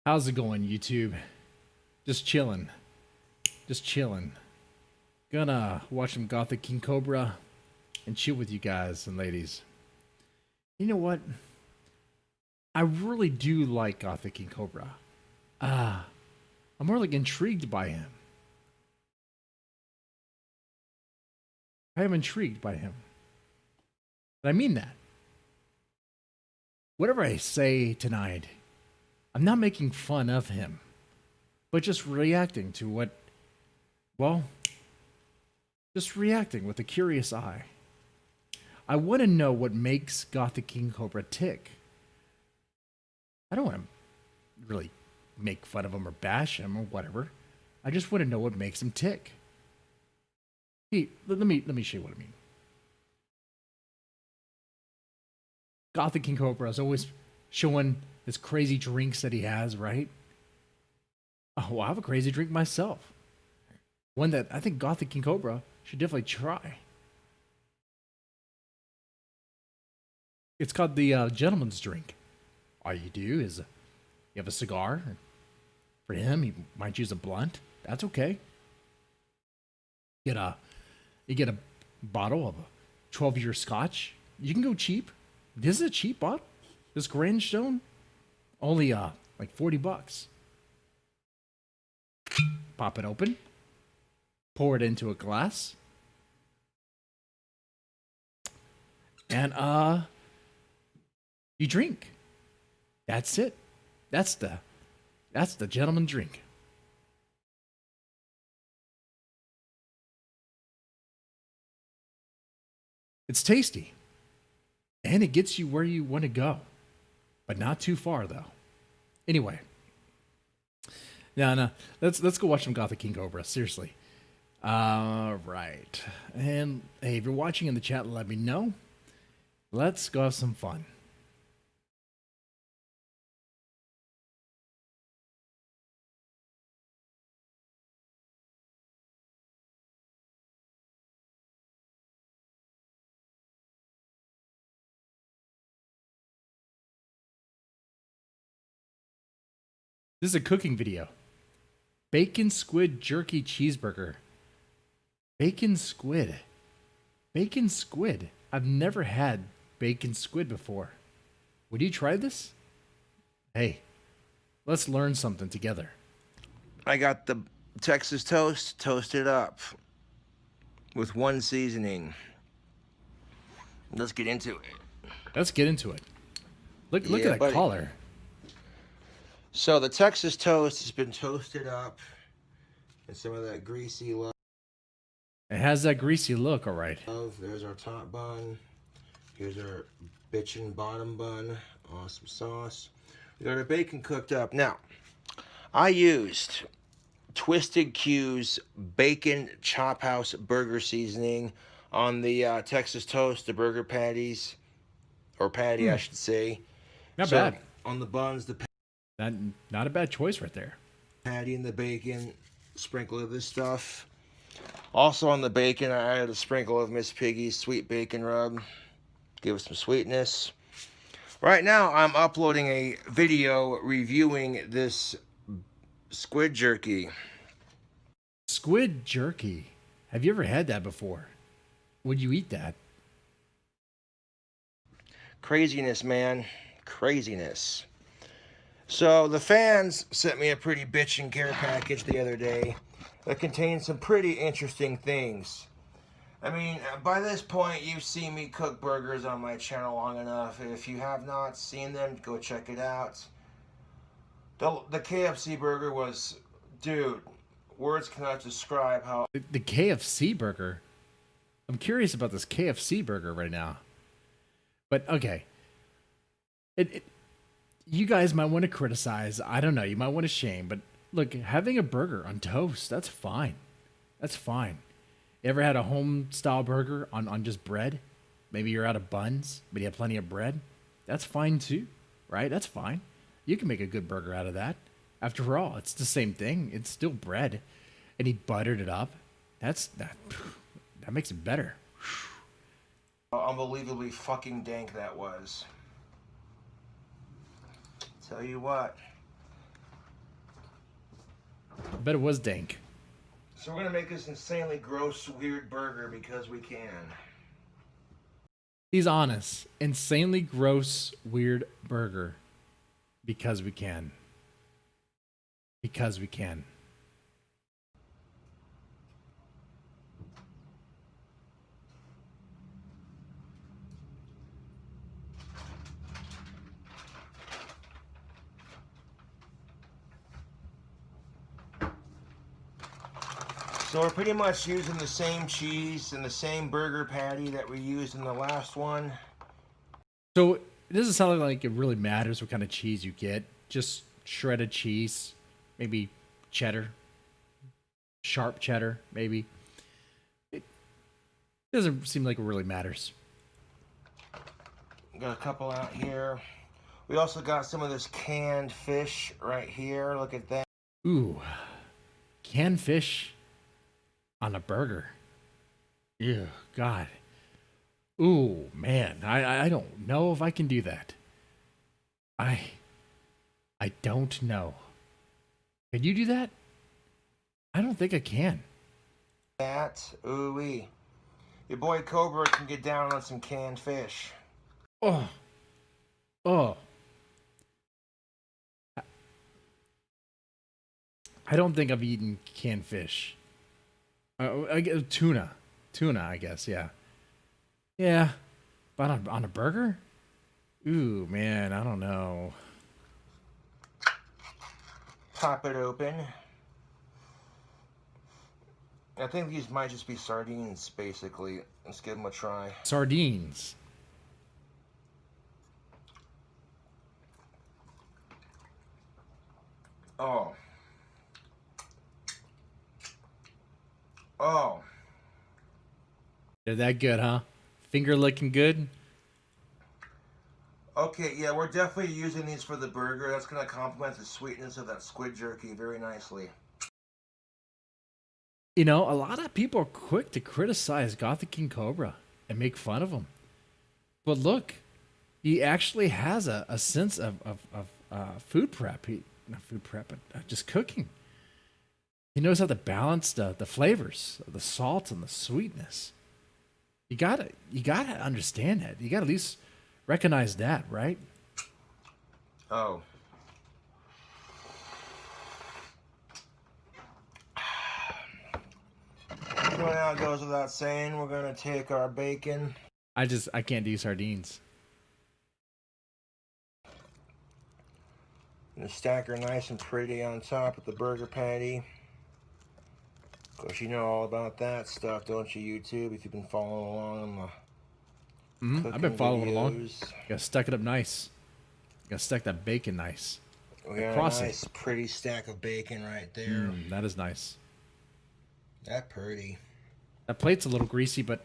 How's it going, YouTube? Just chilling. Just chilling. Gonna watch some Gothic King Cobra and chill with you guys and ladies. You know what? I really do like Gothic King Cobra. I'm really intrigued by him. I am intrigued by him. And I mean that. Whatever I say tonight, I'm not making fun of him, but just reacting to what, well, just reacting with a curious eye. I want to know what makes Gothic King Cobra tick. I don't want to really make fun of him or bash him or whatever. I just want to know what makes him tick. Hey, let me show you what I mean. Gothic King Cobra is always showing his crazy drinks that he has, right? Oh, I have a crazy drink myself. One that I think Gothic King Cobra should definitely try. It's called the gentleman's drink. All you do is you have a cigar. For him, he might use a blunt. That's okay. You get a bottle of a 12-year scotch. You can go cheap. This is a cheap bottle. This Grandstone, only like $40. Pop it open. Pour it into a glass. And you drink. That's it. That's the gentleman drink. It's tasty. And it gets you where you want to go. But not too far though. Anyway. No. Let's go watch some Gothic King Cobra. Seriously. All right. And hey, if you're watching in the chat, let me know. Let's go have some fun. This is a cooking video. Bacon squid jerky cheeseburger. Bacon squid. Bacon squid. I've never had bacon squid before. Would you try this? Hey, let's learn something together. I got the Texas toast toasted up with one seasoning. Let's get into it. Let's get into it. Look at that color. So the Texas toast has been toasted up and some of that greasy love. It has that greasy look, all right. There's our top bun. Here's our bitchin' bottom bun. Awesome sauce. We got our bacon cooked up. Now, I used Twisted Q's Bacon Chop House burger seasoning on the Texas toast, the burger patties, or patty, I should say. Not bad. On the buns, the not a bad choice right there. Patty and the bacon, sprinkle of this stuff. Also on the bacon, I added a sprinkle of Miss Piggy's sweet bacon rub. Give it some sweetness. Right now, I'm uploading a video reviewing this squid jerky. Squid jerky. Have you ever had that before? Would you eat that? Craziness, man. Craziness. So the fans sent me a pretty bitchin' care package the other day that contains some pretty interesting things. I mean, by this point, you've seen me cook burgers on my channel long enough. If you have not seen them, go check it out. The KFC burger was, dude, words cannot describe how... The KFC burger? I'm curious about this KFC burger right now. But, okay. You guys might want to criticize. I don't know. You might want to shame. But, look, having a burger on toast, that's fine. That's fine. You ever had a home-style burger on just bread? Maybe you're out of buns, but you have plenty of bread? That's fine, too. Right? That's fine. You can make a good burger out of that. After all, it's the same thing. It's still bread. And he buttered it up. That makes it better. Unbelievably fucking dank that was. Tell you what, I bet it was dank. So we're gonna make this insanely gross, weird burger because we can. He's honest. Insanely gross, weird burger. Because we can. Because we can. So we're pretty much using the same cheese and the same burger patty that we used in the last one. So it doesn't sound like it really matters what kind of cheese you get. Just shredded cheese, maybe cheddar, sharp cheddar, maybe. It doesn't seem like it really matters. Got a couple out here. We also got some of this canned fish right here. Look at that. Ooh, canned fish on a burger. Ew, God. Ooh, man, I don't know if I can do that. I don't know. Can you do that? I don't think I can. That, ooh-wee. Your boy Cobra can get down on some canned fish. Oh. Oh. I don't think I've eaten canned fish. I get tuna, I guess. Yeah, yeah. But on a burger? Ooh, man, I don't know. Pop it open. I think these might just be sardines, basically. Let's give them a try. Sardines. Oh. Oh. They're that good, huh? Finger looking good? Okay, yeah, we're definitely using these for the burger. That's going to complement the sweetness of that squid jerky very nicely. You know, a lot of people are quick to criticize Gothic King Cobra and make fun of him. But look, he actually has a sense of food prep. Not food prep, but just cooking. He knows how to balance the flavors, the salt and the sweetness. You gotta understand that. You gotta at least recognize that, right? Oh. So now it goes without saying, we're gonna take our bacon. I can't do sardines. And stack her nice and pretty on top of the burger patty. Of course, you know all about that stuff, don't you, YouTube? If you've been following along on the I've been following videos. along. You gotta stack it up nice. You gotta stack that bacon nice. We got Across a nice, pretty stack of bacon right there. That is nice. That pretty. That plate's a little greasy, but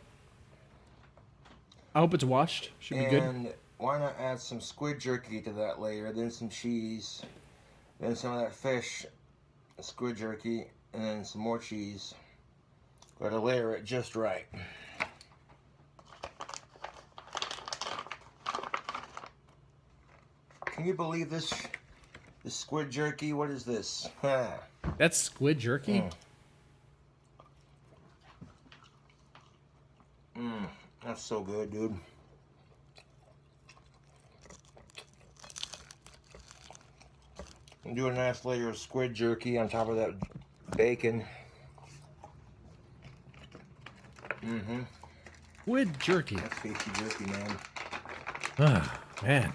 I hope it's washed. Should be good. And why not add some squid jerky to that layer, then some cheese, then some of that fish, squid jerky, and then some more cheese. Gotta layer it just right. Can you believe this? This squid jerky? What is this? That's squid jerky? That's so good, dude. And do a nice layer of squid jerky on top of that bacon. Squid jerky. That's tasty jerky, man. Ah, man.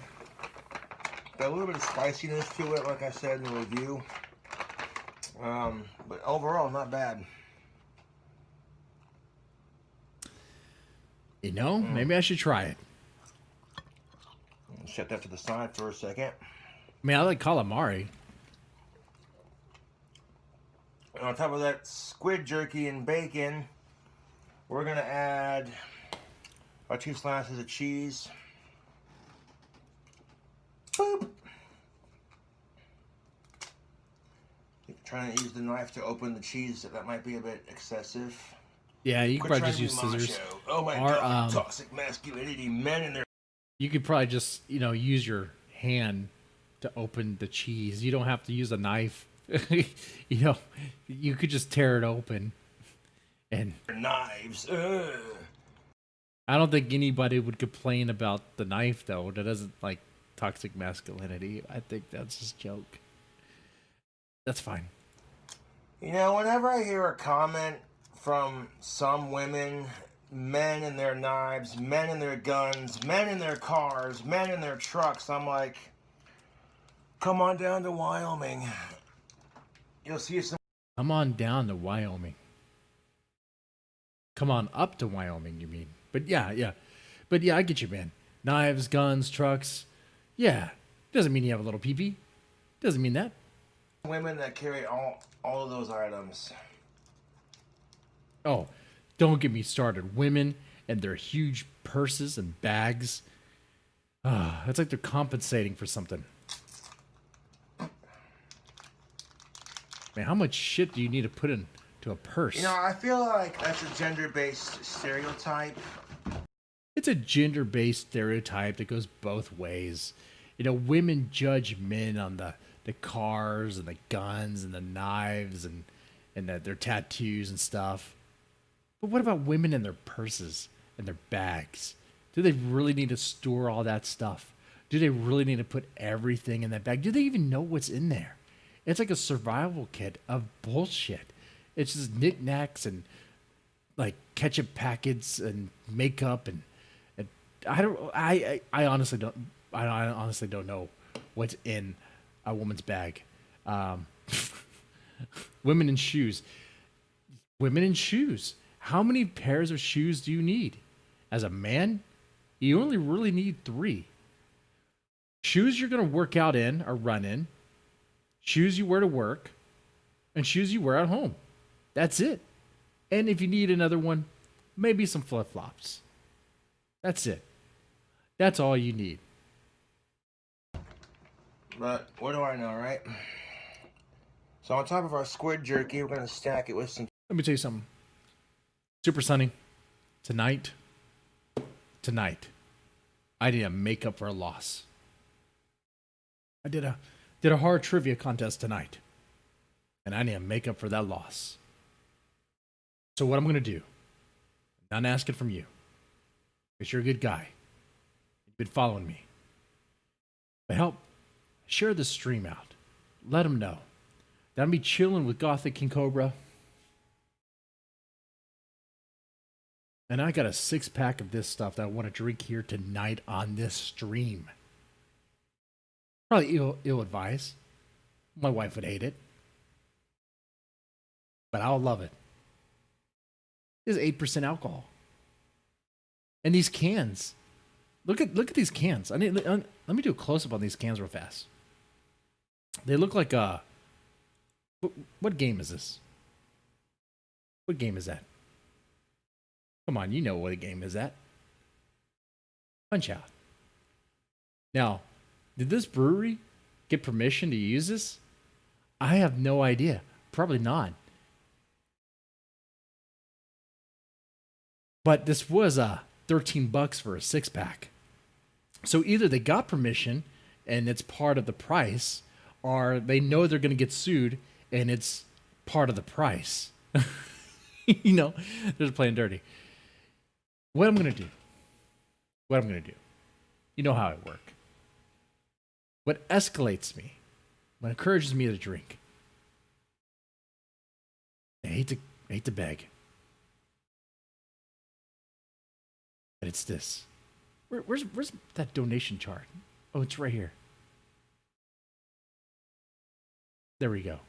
Got a little bit of spiciness to it, like I said in the review. But overall, not bad. You know, maybe I should try it. Set that to the side for a second. I mean, I like calamari. And on top of that squid jerky and bacon, we're going to add our 2 slices of cheese. Boop. Trying to use the knife to open the cheese, that might be a bit excessive. Yeah, you could Quit probably just trying to use be scissors. macho. Oh my God, toxic masculinity, men in their... You could probably just, use your hand to open the cheese. You don't have to use a knife You know, you could just tear it open, and Knives. I don't think anybody would complain about the knife, though. That doesn't like toxic masculinity. I think that's just a joke. That's fine. You know, whenever I hear a comment from some women, men and their knives, men and their guns, men in their cars, men in their trucks, I'm like, come on down to Wyoming. You'll see some. Come on down to Wyoming. Come on up to Wyoming, you mean? But yeah. But yeah, I get you, man. Knives, guns, trucks. Yeah. Doesn't mean you have a little pee-pee. Doesn't mean that. Women that carry all of those items. Oh, don't get me started. Women and their huge purses and bags. Ah, it's like they're compensating for something. Man, how much shit do you need to put into a purse? You know, I feel like that's a gender-based stereotype. It's a gender-based stereotype that goes both ways. You know, women judge men on the cars and the guns and the knives and their tattoos and stuff. But what about women and their purses and their bags? Do they really need to store all that stuff? Do they really need to put everything in that bag? Do they even know what's in there? It's like a survival kit of bullshit. It's just knickknacks and like ketchup packets and makeup and I honestly don't know what's in a woman's bag. Women in shoes. Women in shoes. How many pairs of shoes do you need? As a man, you only really need 3. Shoes you're going to work out in or run in, shoes you wear to work, and shoes you wear at home. That's it. And if you need another one, maybe some flip-flops. That's it. That's all you need. But what do I know, right? So on top of our squid jerky, we're going to stack it with some. Let me tell you something. Super Sunny, tonight, I need to make up for a loss. I did a hard trivia contest tonight, and I need to make up for that loss. So what I'm going to do, I'm not asking from you, because you're a good guy. You've been following me. But help share the stream out. Let them know that I'm be chilling with Gothic and Cobra. And I got a 6-pack of this stuff that I want to drink here tonight on this stream. Probably ill-advised. My wife would hate it. But I'll love it. This is 8% alcohol. And these cans. Look at these cans. Let me do a close-up on these cans real fast. They look like what game is this? What game is that? Come on, you know what a game is that. Punch Out. Now, did this brewery get permission to use this? I have no idea. Probably not. But this was $13 for a 6-pack. So either they got permission and it's part of the price, or they know they're going to get sued and it's part of the price. You know, they're just playing dirty. What I'm going to do, you know how I work. What escalates me, what encourages me to drink, I hate to beg, but it's this. Where's that donation chart? Oh, it's right here. There we go.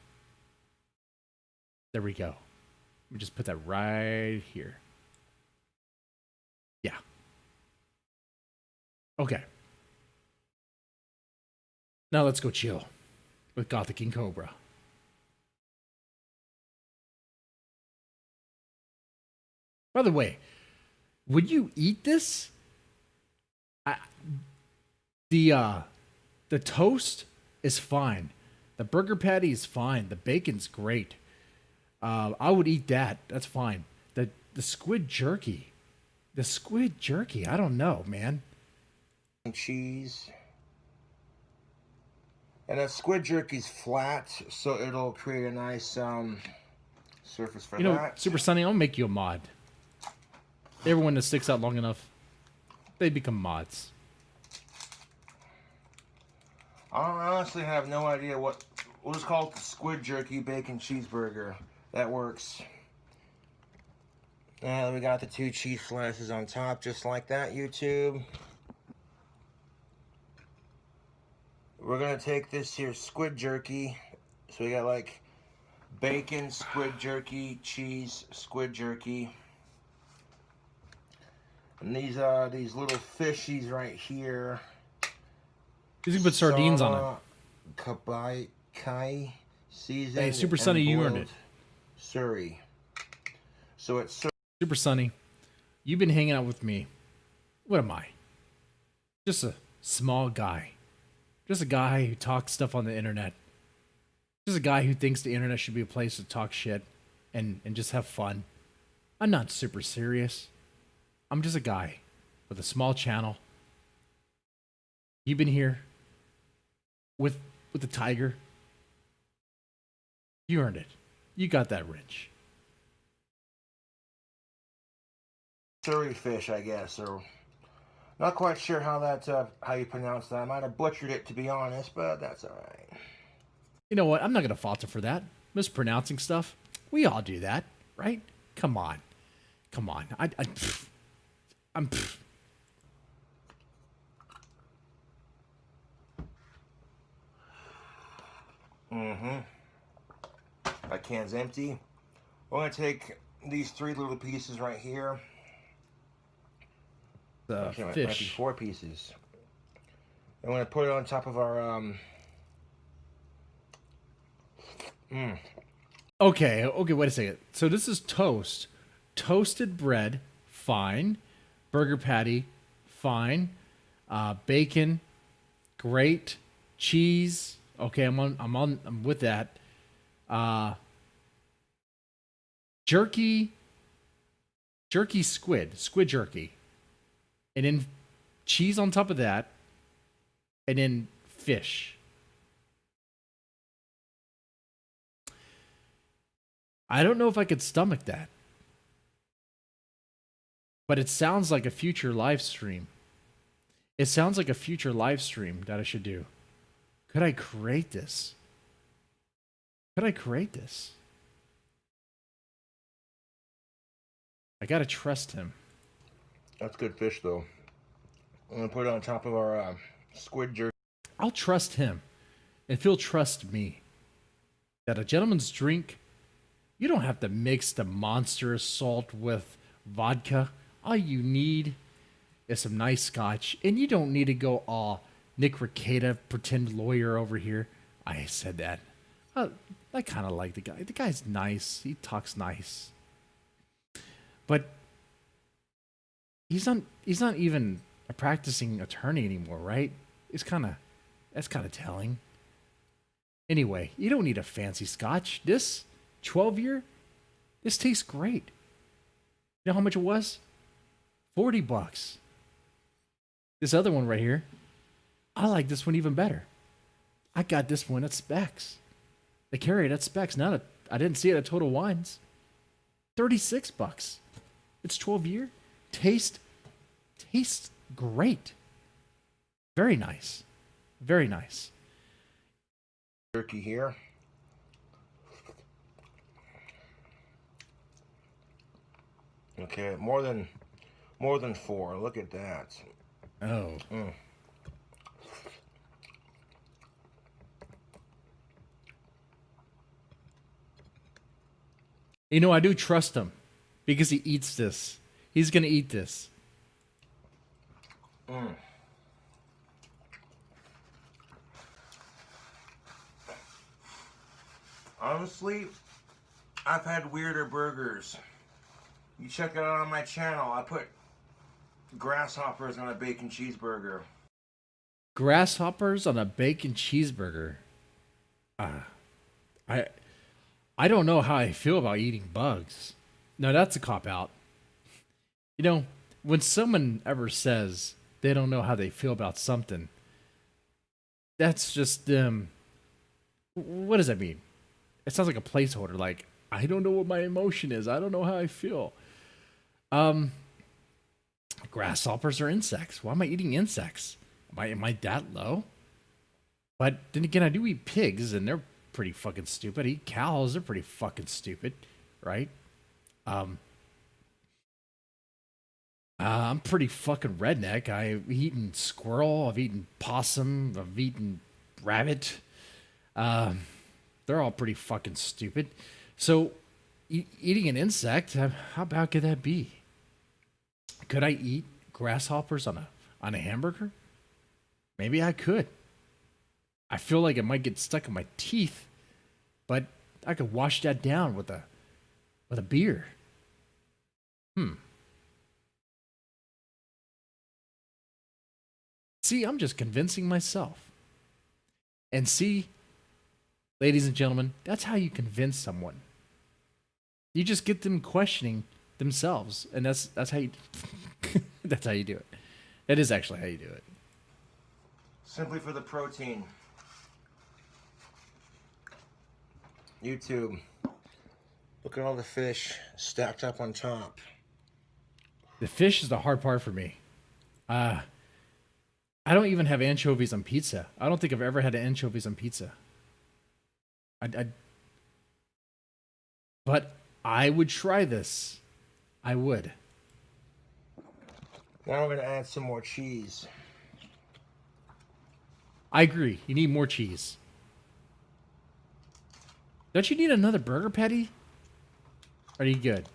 There we go. Let me just put that right here. Yeah. Okay. Now let's go chill with Gothic and Cobra. By the way, would you eat this? The toast is fine. The burger patty is fine. The bacon's great. I would eat that. That's fine. The squid jerky. The squid jerky. I don't know, man. Cheese. And that squid jerky's flat, so it'll create a nice surface for You know, that. Super Sunny, I'll make you a mod. Everyone that sticks out long enough, they become mods. I honestly have no idea what. We'll just call it the squid jerky bacon cheeseburger. That works. And we got the 2 cheese slices on top, just like that, YouTube. We're gonna take this here squid jerky. So we got like bacon, squid jerky, cheese, squid jerky. And these little fishies right here. You can put sardines on it. Kai seasoned. Hey, Super Sunny, you earned it. Surrey. So it's Super Sunny, you've been hanging out with me. What am I? Just a small guy. Just a guy who talks stuff on the internet. Just a guy who thinks the internet should be a place to talk shit and just have fun. I'm not super serious. I'm just a guy with a small channel. You've been here with the tiger. You earned it. You got that rich. Surrey fish, I guess, or not quite sure how that how you pronounce that. I might have butchered it, to be honest, but that's all right. You know what? I'm not gonna falter for that. Mispronouncing stuff. We all do that, right? Come on, come on. I'm. My can's empty. We're gonna take these 3 little pieces right here. The Actually, might be fish. 4 pieces. I'm gonna put it on top of our Okay, wait a second. So this is toast. Toasted bread, fine. Burger patty, fine. Bacon, great. Cheese, okay, I'm with that. Jerky squid jerky. And then cheese on top of that. And then fish. I don't know if I could stomach that. But it sounds like a future live stream. It sounds like a future live stream that I should do. Could I create this? Could I create this? I gotta trust him. That's good fish, though. I'm gonna put it on top of our squid jerky. I'll trust him. If he'll trust me. That a gentleman's drink, you don't have to mix the monstrous salt with vodka. All you need is some nice scotch. And you don't need to go all Nick Ricada, pretend lawyer over here. I said that. I kind of like the guy. The guy's nice. He talks nice. But he's not even a practicing attorney anymore, right? That's kind of telling. Anyway, you don't need a fancy scotch. This 12-year, this tastes great. You know how much it was? $40. This other one right here, I like this one even better. I got this one at Specs. They carry it at Specs. I didn't see it at Total Wines. $36. It's 12-year. Tastes great. Very nice. Very nice. Jerky here. Okay, more than 4. Look at that. Oh. You know, I do trust him because he eats this. He's going to eat this. Honestly, I've had weirder burgers. You check it out on my channel. I put grasshoppers on a bacon cheeseburger. Grasshoppers on a bacon cheeseburger. I don't know how I feel about eating bugs. No, that's a cop out. You know, when someone ever says they don't know how they feel about something, that's just them What does that mean? It sounds like a placeholder. Like, I don't know what my emotion is. I don't know how I feel. Grasshoppers are insects. Why am I eating insects? Am I that low? But then again, I do eat pigs, and they're pretty fucking stupid. I eat cows. They're pretty fucking stupid, right? I'm pretty fucking redneck. I've eaten squirrel. I've eaten possum. I've eaten rabbit. They're all pretty fucking stupid. So, eating an insect, how bad could that be? Could I eat grasshoppers on a hamburger? Maybe I could. I feel like it might get stuck in my teeth, but I could wash that down with a beer. See, I'm just convincing myself. And see, ladies and gentlemen, that's how you convince someone. You just get them questioning themselves, and that's how you that's how you do it. That is actually how you do it. Simply for the protein. YouTube. Look at all the fish stacked up on top. The fish is the hard part for me. I don't even have anchovies on pizza. I don't think I've ever had anchovies on pizza. But I would try this. I would. Now we're going to add some more cheese. I agree. You need more cheese. Don't you need another burger patty? Are you good?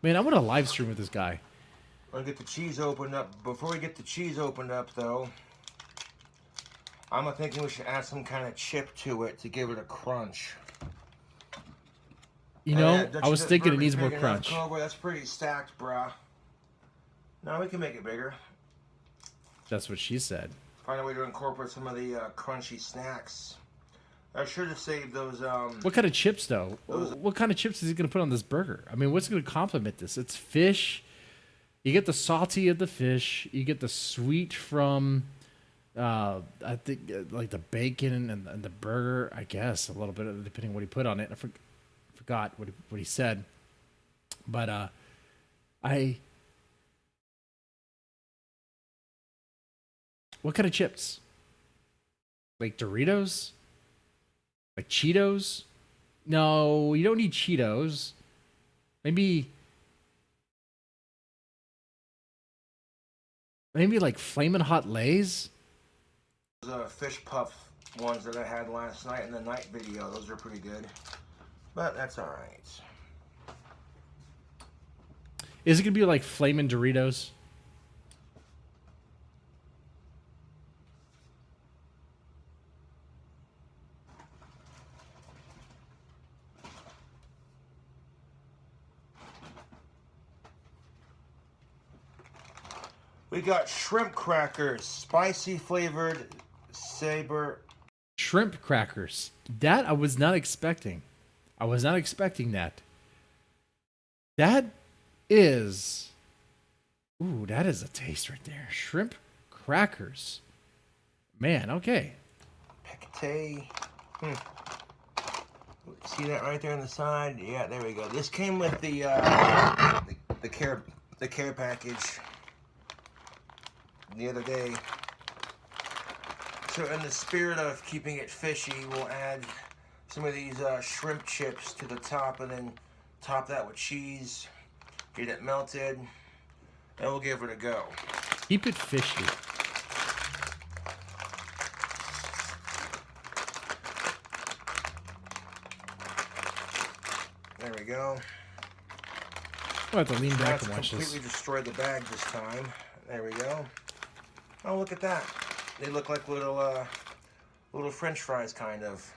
Man, I want to live stream with this guy. We're going to get the cheese opened up. Before we get the cheese opened up, though, I'm thinking we should add some kind of chip to it to give it a crunch. You know, I was thinking it needs more crunch. Cobra, that's pretty stacked, bruh. No, we can make it bigger. That's what she said. Find a way to incorporate some of the crunchy snacks. I should have saved those. What kind of chips, though? What kind of chips is he going to put on this burger? I mean, what's going to complement this? It's fish. You get the salty of the fish. You get the sweet from, I think, like the bacon and the burger. I guess a little bit, depending on what he put on it. I forgot what he said. But what kind of chips? Like Doritos? Like Cheetos? No, you don't need Cheetos. Maybe like Flamin' Hot Lays? Those fish puff ones that I had last night in the night video. Those are pretty good. But that's alright. Is it going to be like Flamin' Doritos? We got shrimp crackers, spicy flavored saber. Shrimp crackers. That I was not expecting. I was not expecting that. That is... Ooh, that is a taste right there. Shrimp crackers. Man, okay. Picate. See that right there on the side? Yeah, there we go. This came with the care package the other day. So in the spirit of keeping it fishy, we'll add some of these shrimp chips to the top and then top that with cheese, get it melted, and we'll give it a go. Keep it fishy. There we go. I'll have to lean back and watch completely this. destroyed the bag this time. There we go. Oh, look at that. They look like little French fries, kind of.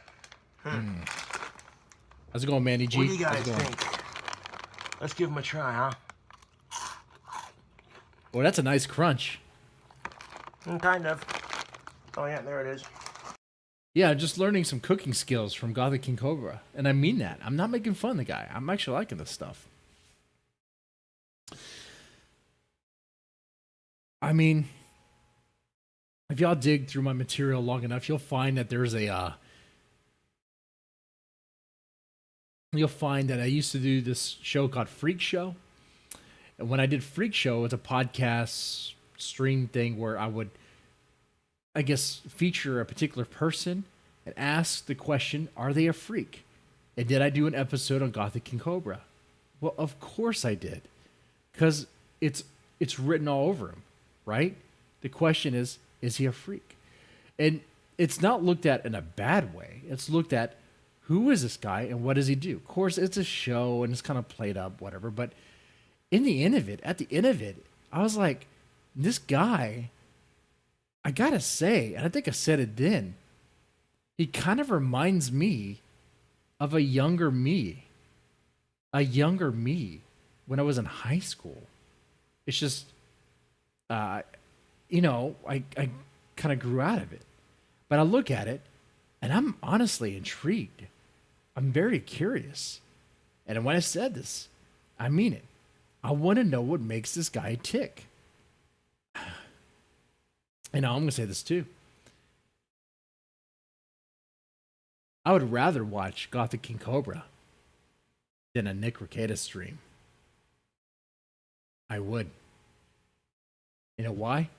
How's it going, Mandy G? What do you guys How's it going? think? Let's give them a try, huh? Well, that's a nice crunch. Kind of. Oh, yeah, there it is. Yeah, just learning some cooking skills from Gothic King Cobra. And I mean that. I'm not making fun of the guy. I'm actually liking this stuff. I mean, if y'all dig through my material long enough, you'll find that there's a you'll find that I used to do this show called Freak Show. And when I did Freak Show, it's a podcast stream thing where I would, I guess, feature a particular person and ask the question, are they a freak? And did I do an episode on Gothic and Cobra? Well, of course I did. Because it's written all over him, right? The question is he a freak? And it's not looked at in a bad way. It's looked at, who is this guy and what does he do? Of course, it's a show and it's kind of played up, whatever. But in the end of it, at the end of it, I was like, this guy, I gotta say, and I think I said it then, he kind of reminds me of a younger me. A younger me when I was in high school. It's just, I kind of grew out of it. But I look at it, and I'm honestly intrigued. I'm very curious. And when I said this, I mean it. I want to know what makes this guy tick. And I'm going to say this too. I would rather watch Gothic King Cobra than a Nick Rekieta stream. I would. You know why?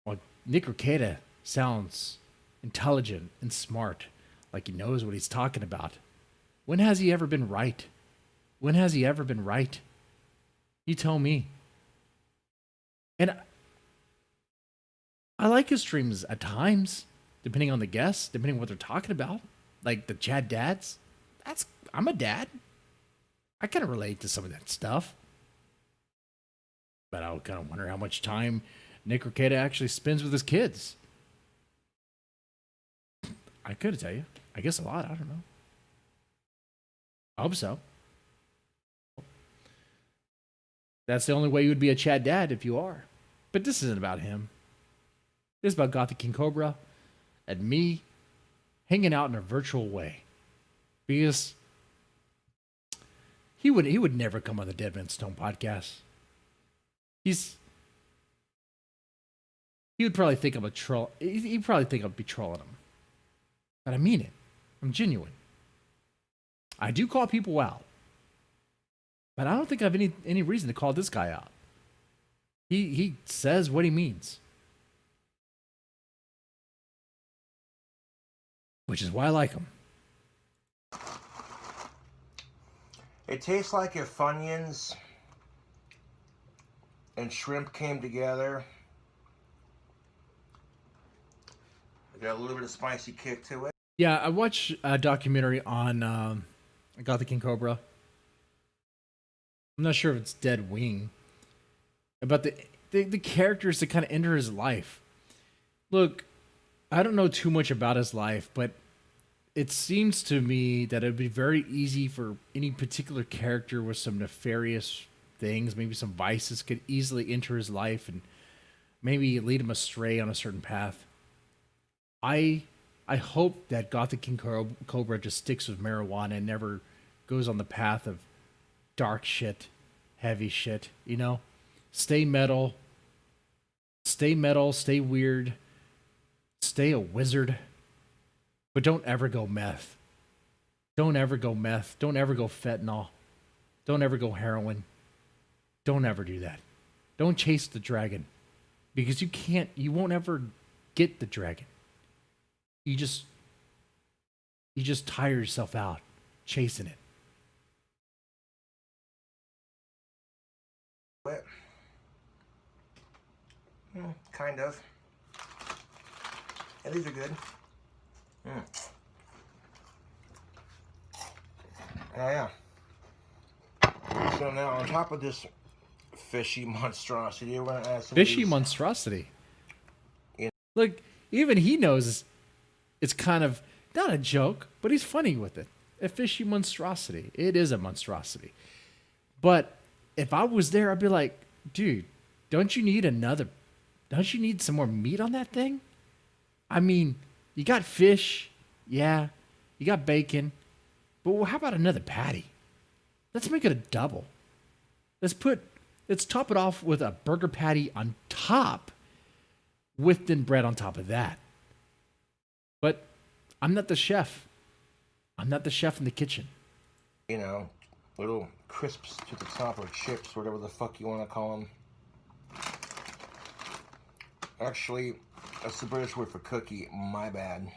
Well, Nick Rekieta sounds intelligent and smart, like he knows what he's talking about. When has he ever been right? When has he ever been right? You tell me. And I like his streams at times, depending on the guests, depending on what they're talking about. Like the Chad dads. I'm a dad. I kind of relate to some of that stuff. But I kind of wonder how much time Nick Rekieta actually spends with his kids. I could tell you. I guess a lot. I don't know. I hope so. That's the only way you would be a Chad dad if you are. But this isn't about him. This is about Gothic King Cobra and me hanging out in a virtual way. Because he would never come on the Dead Man Stone podcast. He would probably think I'm a troll. He'd probably think I'd be trolling him. But I mean it. I'm genuine. I do call people out. But I don't think I have any reason to call this guy out. He says what he means. Which is why I like him. It tastes like if Funyuns and shrimp came together. It got a little bit of spicy kick to it. Yeah, I watched a documentary on Gothic King Cobra. I'm not sure if it's Dead Wing. About the characters that kind of enter his life. Look, I don't know too much about his life, but it seems to me that it would be very easy for any particular character with some nefarious things, maybe some vices, could easily enter his life and maybe lead him astray on a certain path. I hope that Gothic King Cobra just sticks with marijuana and never goes on the path of dark shit, heavy shit, you know? Stay metal, stay weird, stay a wizard, but don't ever go meth. Don't ever go meth. Don't ever go fentanyl. Don't ever go heroin. Don't ever do that. Don't chase the dragon, because you won't ever get the dragon. You just tire yourself out chasing it. But, kind of. Yeah, these are good. Oh, yeah. So now on top of this fishy monstrosity, we're going to add some Fishy monstrosity. Yeah. Look, even he knows it's kind of not a joke, but he's funny with it. A fishy monstrosity. It is a monstrosity. But if I was there, I'd be like, dude, don't you need some more meat on that thing? I mean, you got fish, yeah, you got bacon, but how about another patty? Let's make it a double. Let's top it off with a burger patty on top, with thin bread on top of that. But I'm not the chef. I'm not the chef in the kitchen. You know, little crisps to the top, or chips, whatever the fuck you want to call them. Actually, that's the British word for cookie. My bad.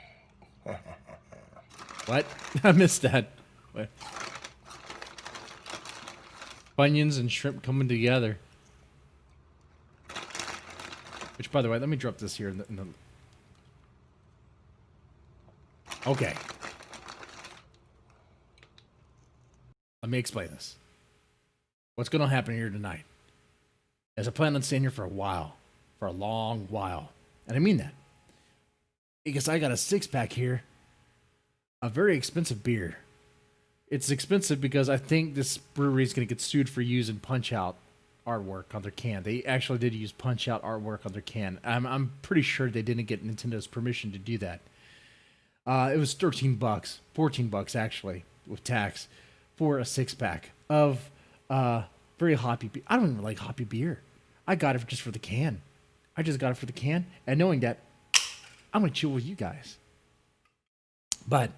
What? I missed that. What? Bunions and shrimp coming together. Which, by the way, let me drop this here. Okay. Let me explain this. What's going to happen here tonight is I plan on staying here for a while. For a long while. And I mean that. Because I got a 6-pack here. A very expensive beer. It's expensive because I think this brewery is going to get sued for using Punch-Out artwork on their can. They actually did use Punch-Out artwork on their can. I'm pretty sure they didn't get Nintendo's permission to do that. It was $13, $14 actually, with tax, for a 6-pack of very hoppy beer. I don't even like hoppy beer. I got it just for the can. I just got it for the can, and knowing that I'm going to chill with you guys. But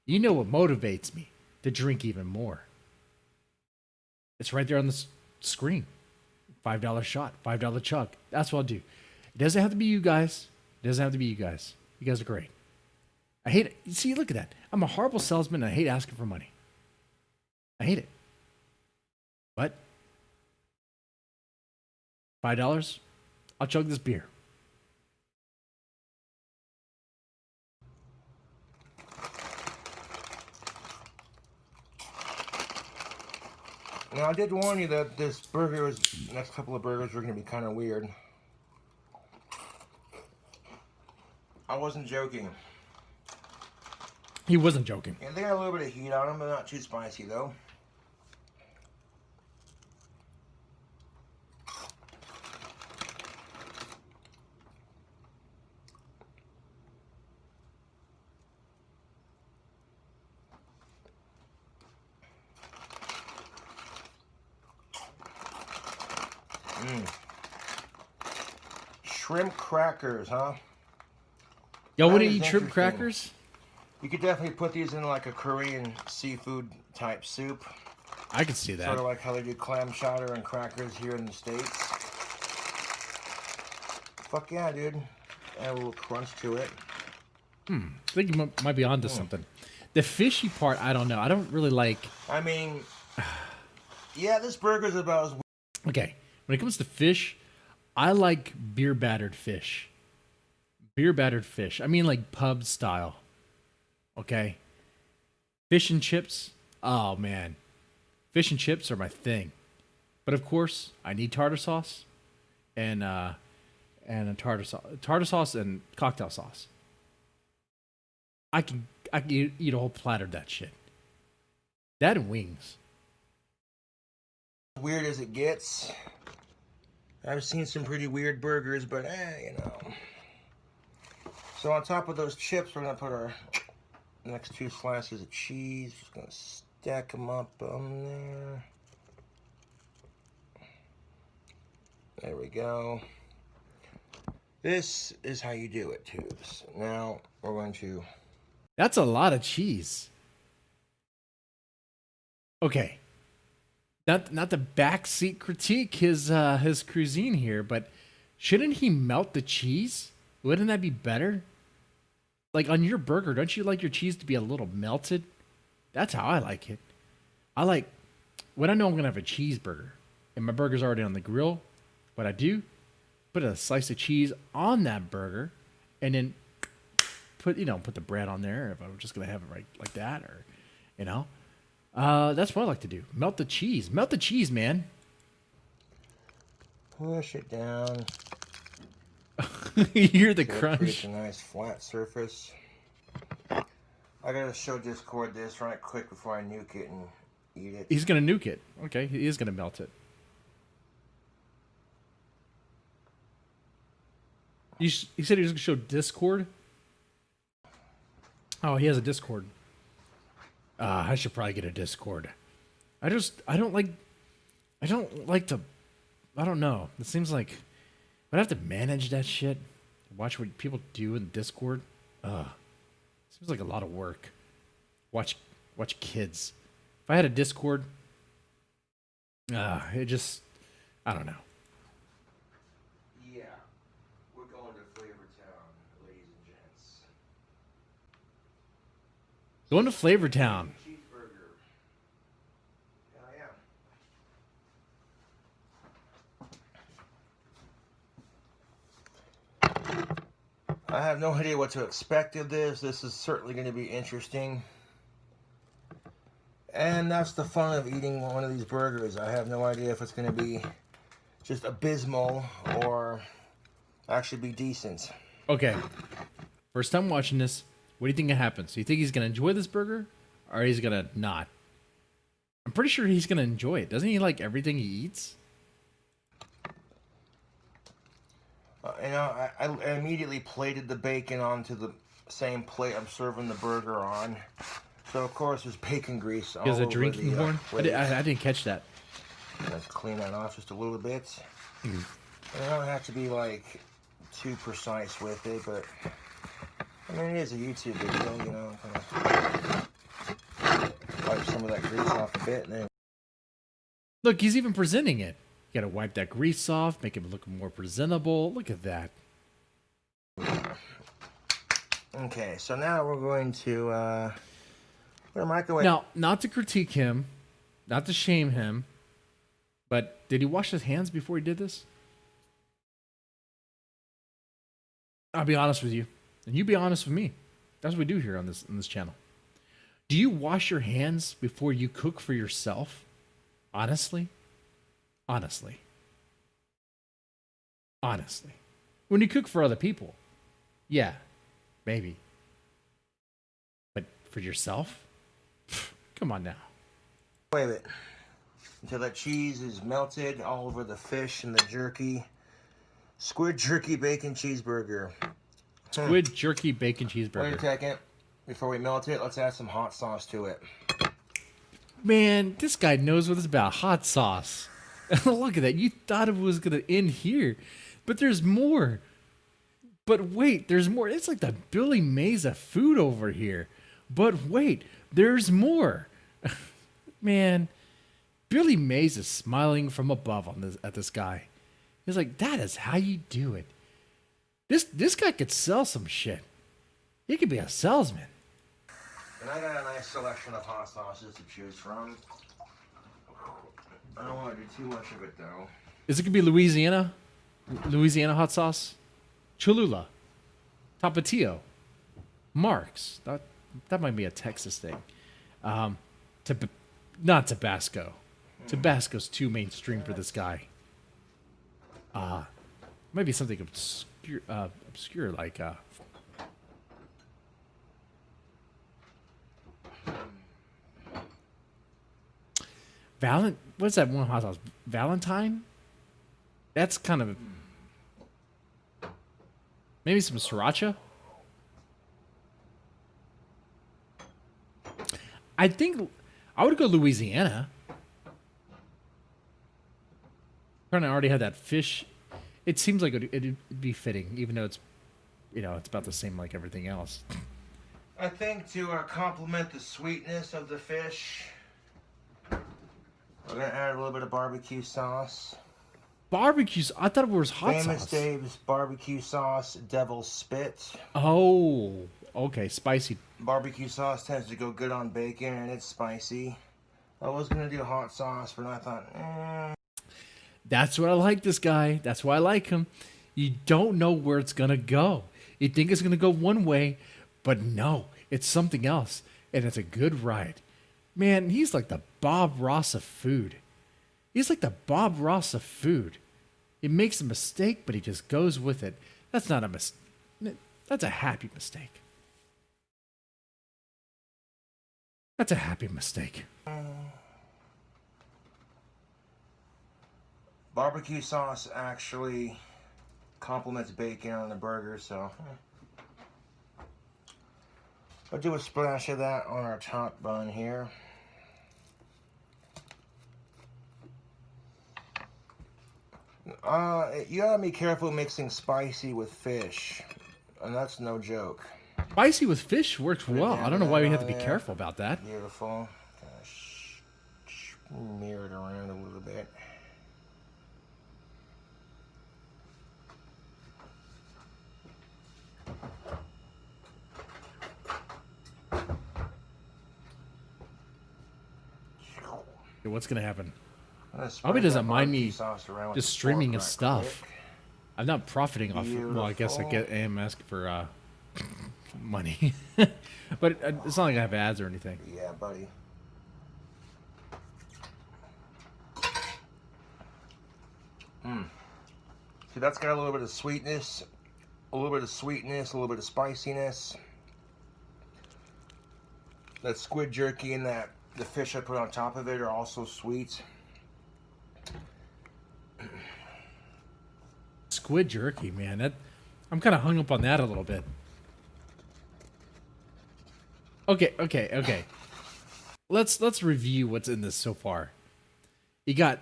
you know what motivates me to drink even more? It's right there on the screen. $5 shot, $5 chug. That's what I'll do. It doesn't have to be you guys. It doesn't have to be you guys. You guys are great. I hate it. See, look at that. I'm a horrible salesman, and I hate asking for money. I hate it. But $5, I'll chug this beer. Now, I did warn you that this next couple of burgers were going to be kind of weird. I wasn't joking. He wasn't joking. Yeah, they got a little bit of heat on them, but not too spicy, though. Shrimp crackers, huh? Y'all want to That is eat shrimp interesting. crackers? You could definitely put these in like a Korean seafood type soup. I could see that. Sort of like how they do clam chowder and crackers here in the States. Fuck yeah, dude. Add a little crunch to it. I think you might be onto something. The fishy part, I don't know. I don't really like... I mean, yeah, this burger's about as... Okay, when it comes to fish, I like beer-battered fish. Beer-battered fish. I mean like pub style. Okay? Fish and chips. Oh, man. Fish and chips are my thing. But of course, I need tartar sauce and a tartar sauce and cocktail sauce. I can eat a whole platter of that shit. That and wings. weird as it gets. I've seen some pretty weird burgers, but you know. So on top of those chips, we're gonna put our next two slices of cheese. Just gonna stack them up on there. There we go. This is how you do it, tubes. Now we're going to... That's a lot of cheese. Okay. Not the backseat critique his cuisine here, but shouldn't he melt the cheese? Wouldn't that be better? Like on your burger, don't you like your cheese to be a little melted? That's how I like it. I like, when I know I'm gonna have a cheeseburger and my burger's already on the grill, what I do, put a slice of cheese on that burger and then put the bread on there if I'm just gonna have it right like that, or that's what I like to do. Melt the cheese. Melt the cheese, man. push it down. You hear the So it crunch. creates a nice flat surface. I gotta show Discord this right quick before I nuke it and eat it. He's gonna nuke it. Okay, he is gonna melt it. He said he was gonna show Discord. Oh, he has a Discord. I should probably get a Discord. I don't like to. I don't know. It seems like But I have to manage that shit. Watch what people do in Discord. Seems like a lot of work. Watch kids. If I had a Discord, it just, I don't know. Yeah, we're going to Flavortown, ladies and gents. Going to Flavortown. Cheeseburger. Hell yeah. I have no idea what to expect of this. This is certainly going to be interesting. And that's the fun of eating one of these burgers. I have no idea if it's going to be just abysmal or actually be decent. Okay. First time watching this, what do you think happens? Do you think he's going to enjoy this burger or he's going to not? I'm pretty sure he's going to enjoy it. Doesn't he like everything he eats? I immediately plated the bacon onto the same plate I'm serving the burger on. So, of course, there's bacon grease all over Is it drinking horn? I didn't catch that. Let's clean that off just a little bit. I don't have to be, like, too precise with it, but, I mean, it is a YouTube video, you know. Kind of wipe some of that grease off a bit, and then... Look, he's even presenting it. You gotta wipe that grease off, make it look more presentable. Look at that. Okay, so now we're going to, microwave. Now, not to critique him, not to shame him, but did he wash his hands before he did this? I'll be honest with you, and you be honest with me. That's what we do here on this channel. Do you wash your hands before you cook for yourself? Honestly? Honestly. When you cook for other people, yeah, maybe. But for yourself? Come on now. Wait it until that cheese is melted all over the fish and the jerky. Squid jerky bacon cheeseburger. Squid jerky bacon cheeseburger. Wait a second. Before we melt it, let's add some hot sauce to it. Man, this guy knows what it's about. Hot sauce. Look at that. You thought it was going to end here. But there's more. But wait, there's more. It's like the Billy Mays of food over here. But wait, there's more. Man, Billy Mays is smiling from above at this guy. He's like, that is how you do it. This guy could sell some shit. He could be a salesman. And I got a nice selection of hot sauces to choose from. I don't want to do too much of it though. Is it gonna be Louisiana hot sauce? Cholula, Tapatio, Mark's. That might be a Texas thing. Not Tabasco. Tabasco's too mainstream for this guy. Maybe something obscure like what's that one hot sauce? Valentine? That's kind of maybe some sriracha. I think I would go Louisiana. Trying to already have that fish. It seems like it'd be fitting, even though it's about the same like everything else. I think to complement the sweetness of the fish, we're gonna add a little bit of barbecue sauce. Barbecue. I thought it was hot Famous sauce. Dave's barbecue sauce, Devil's Spit. Oh, okay, spicy. Barbecue sauce tends to go good on bacon, and it's spicy. I was gonna do hot sauce, but I thought, That's what I like this guy. That's why I like him. You don't know where it's gonna go. You think it's gonna go one way, but no, it's something else, and it's a good ride. Man, he's like the Bob Ross of food. He's like the Bob Ross of food. He makes a mistake, but he just goes with it. That's not a mistake. That's a happy mistake. That's a happy mistake. Barbecue sauce actually complements bacon on the burger, so I'll do a splash of that on our top bun here. You gotta be careful mixing spicy with fish, and that's no joke. Spicy with fish works well. I don't know why we have to be there. careful about that. Beautiful. Smear it around a little bit. Okay, what's gonna happen? I hope Hope he doesn't mind me just streaming his stuff. I'm not profiting off it. Well, I guess I am asking for money. But it's not like I have ads or anything. Yeah, buddy. See, that's got a little bit of sweetness, a little bit of sweetness, a little bit of spiciness. That squid jerky and the fish I put on top of it are also sweet. Squid jerky, man. I'm kind of hung up on that a little bit. Okay. Let's review what's in this so far. You got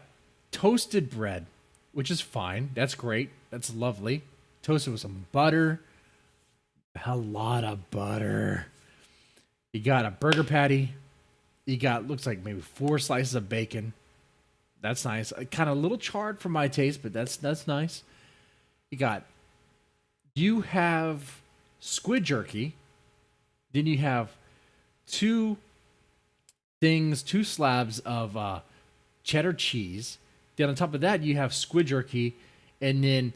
toasted bread, which is fine. That's great. That's lovely. Toasted with some butter. A lot of butter. You got a burger patty. You got, looks like maybe 4 slices of bacon. That's nice. Kind of a little charred for my taste, but that's nice. You have squid jerky. Then you have 2 slabs of cheddar cheese. Then on top of that, you have squid jerky, and then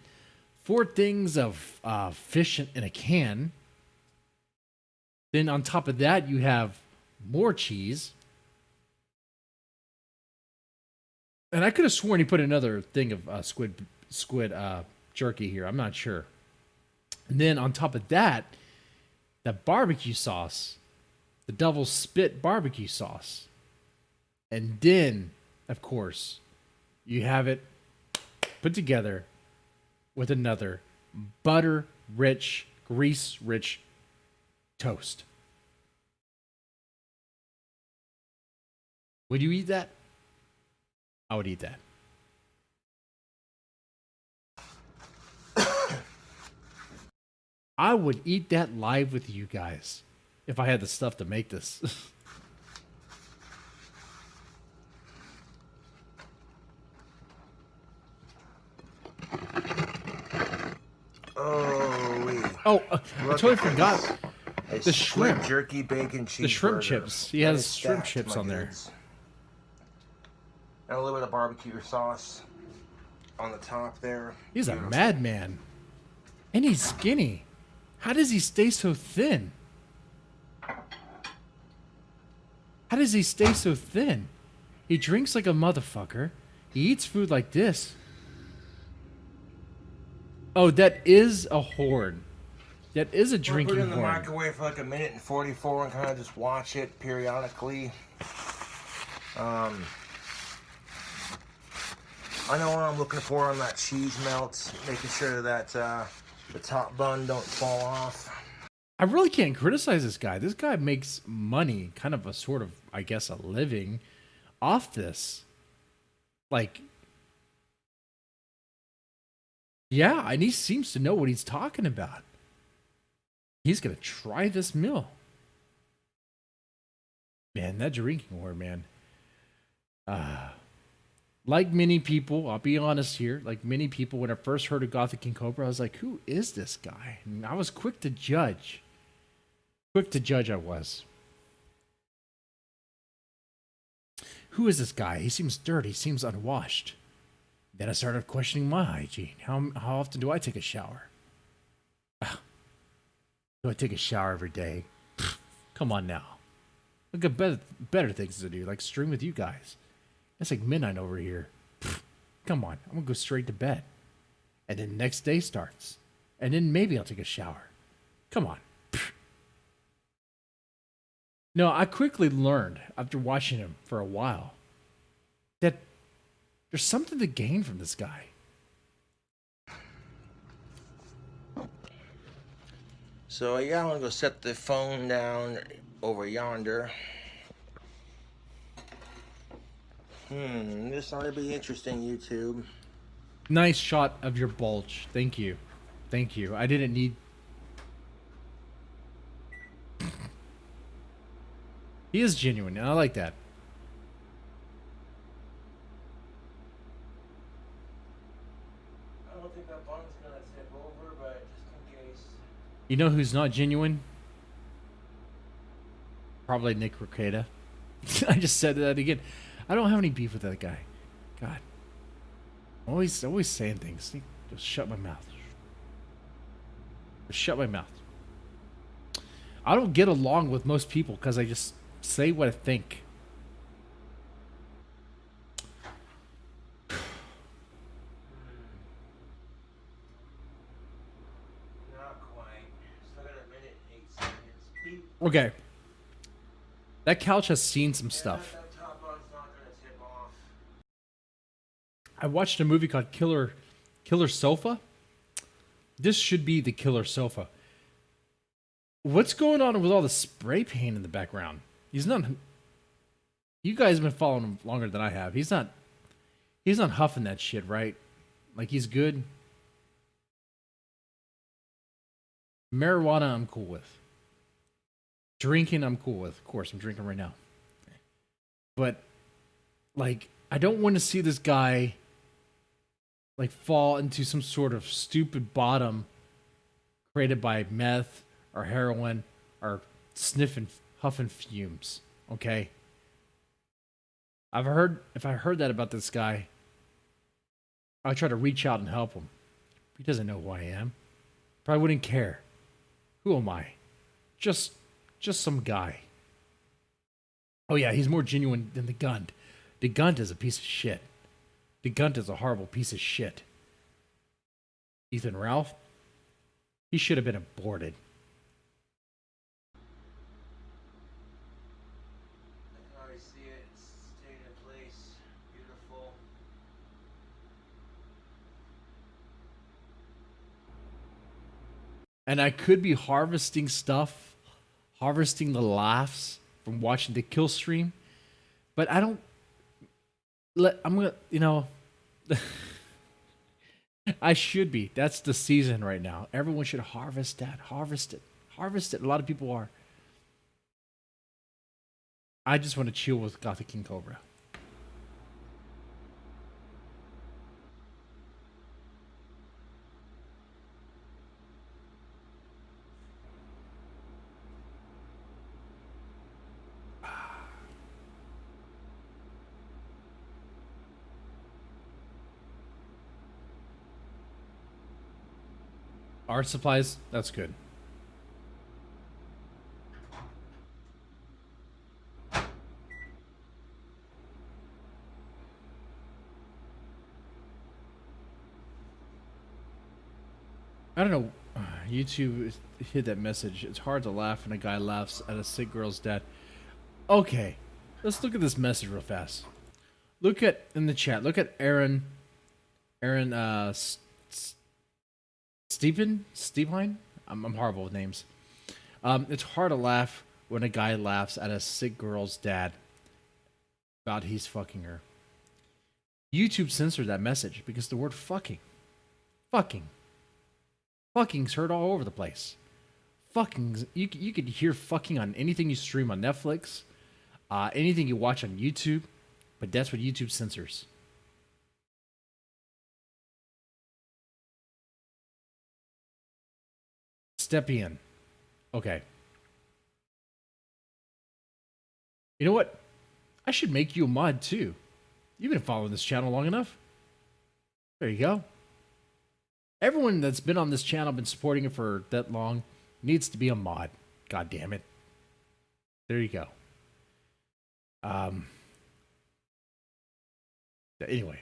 4 things of fish in a can. Then on top of that, you have more cheese. And I could have sworn he put another thing of squid jerky here. I'm not sure. And then on top of that, the barbecue sauce, the double spit barbecue sauce. And then, of course, you have it put together with another butter-rich, grease-rich toast. Would you eat that? I would eat that. I would eat that live with you guys if I had the stuff to make this. Oh, I totally forgot the shrimp jerky bacon cheese. The shrimp chips. He has shrimp chips on there. And a little bit of barbecue sauce on the top there. He's a madman. And he's skinny. How does he stay so thin? How does he stay so thin? He drinks like a motherfucker. He eats food like this. Oh, that is a horn. That is a drinking horn. Put it in the microwave for like 1:44 and kind of just watch it periodically. I know what I'm looking for on that cheese melt, making sure that the top bun don't fall off. I really can't criticize this guy. This guy makes money, kind of a sort of, I guess, a living off this. Like, yeah, and he seems to know what he's talking about. He's going to try this meal. Man, that drinking horn, man. Like many people, I'll be honest here, like many people, when I first heard of Gothic and Cobra, I was like, who is this guy? And I was quick to judge. I was. Who is this guy? He seems dirty. He seems unwashed. Then I started questioning my hygiene. How often do I take a shower? Do I take a shower every day? Come on now. I've got better things to do, like stream with you guys. It's like midnight over here. Come on, I'm gonna go straight to bed. And then next day starts. And then maybe I'll take a shower. Come on. No, I quickly learned, after watching him for a while, that there's something to gain from this guy. So yeah, I'm gonna go set the phone down over yonder. This ought to be interesting, YouTube. Nice shot of your bulge. Thank you. Thank you. I didn't need... He is genuine, and I like that. I don't think that bung's gonna tip over, but just in case. You know who's not genuine? Probably Nick Ricada. I just said that again. I don't have any beef with that guy. God. Always saying things. Just shut my mouth. Just shut my mouth. I don't get along with most people because I just say what I think. Not quite. Still got a minute and 8 seconds. Beep. Okay. That couch has seen some stuff. That top bung's not gonna tip off. I watched a movie called Killer Sofa. This should be the Killer Sofa. What's going on with all the spray paint in the background? He's not... You guys have been following him longer than I have. He's not huffing that shit, right? Like, he's good. Marijuana, I'm cool with. Drinking, I'm cool with. Of course, I'm drinking right now. But, like, I don't want to see this guy, like, fall into some sort of stupid bottom created by meth or heroin or sniffing, huffing fumes. Okay? If I heard that about this guy, I'll try to reach out and help him. He doesn't know who I am. Probably wouldn't care. Who am I? Just some guy. Oh yeah, he's more genuine than the Gund. The Gund is a piece of shit. The Gund is a horrible piece of shit. Ethan Ralph, he should have been aborted. I can already see it. It's staying in place. Beautiful. And I could be harvesting stuff, harvesting the laughs from watching the kill stream, but I don't I'm gonna, you know, I should be. That's the season right now. Everyone should harvest that. Harvest it. Harvest it. A lot of people are. I just want to chill with Gothic King Cobra. Art supplies, that's good. I don't know. YouTube hit that message. It's hard to laugh when a guy laughs at a sick girl's dad. Okay, let's look at this message real fast. Look at in the chat. Look at Aaron. Steven? I'm horrible with names. It's hard to laugh when a guy laughs at a sick girl's dad about he's fucking her. YouTube censored that message because the word fucking's heard all over the place. You could hear fucking on anything you stream on Netflix, anything you watch on YouTube, but that's what YouTube censors. Step in. Okay. You know what? I should make you a mod too. You've been following this channel long enough. There you go. Everyone that's been on this channel, been supporting it for that long, needs to be a mod. God damn it. There you go. Anyway.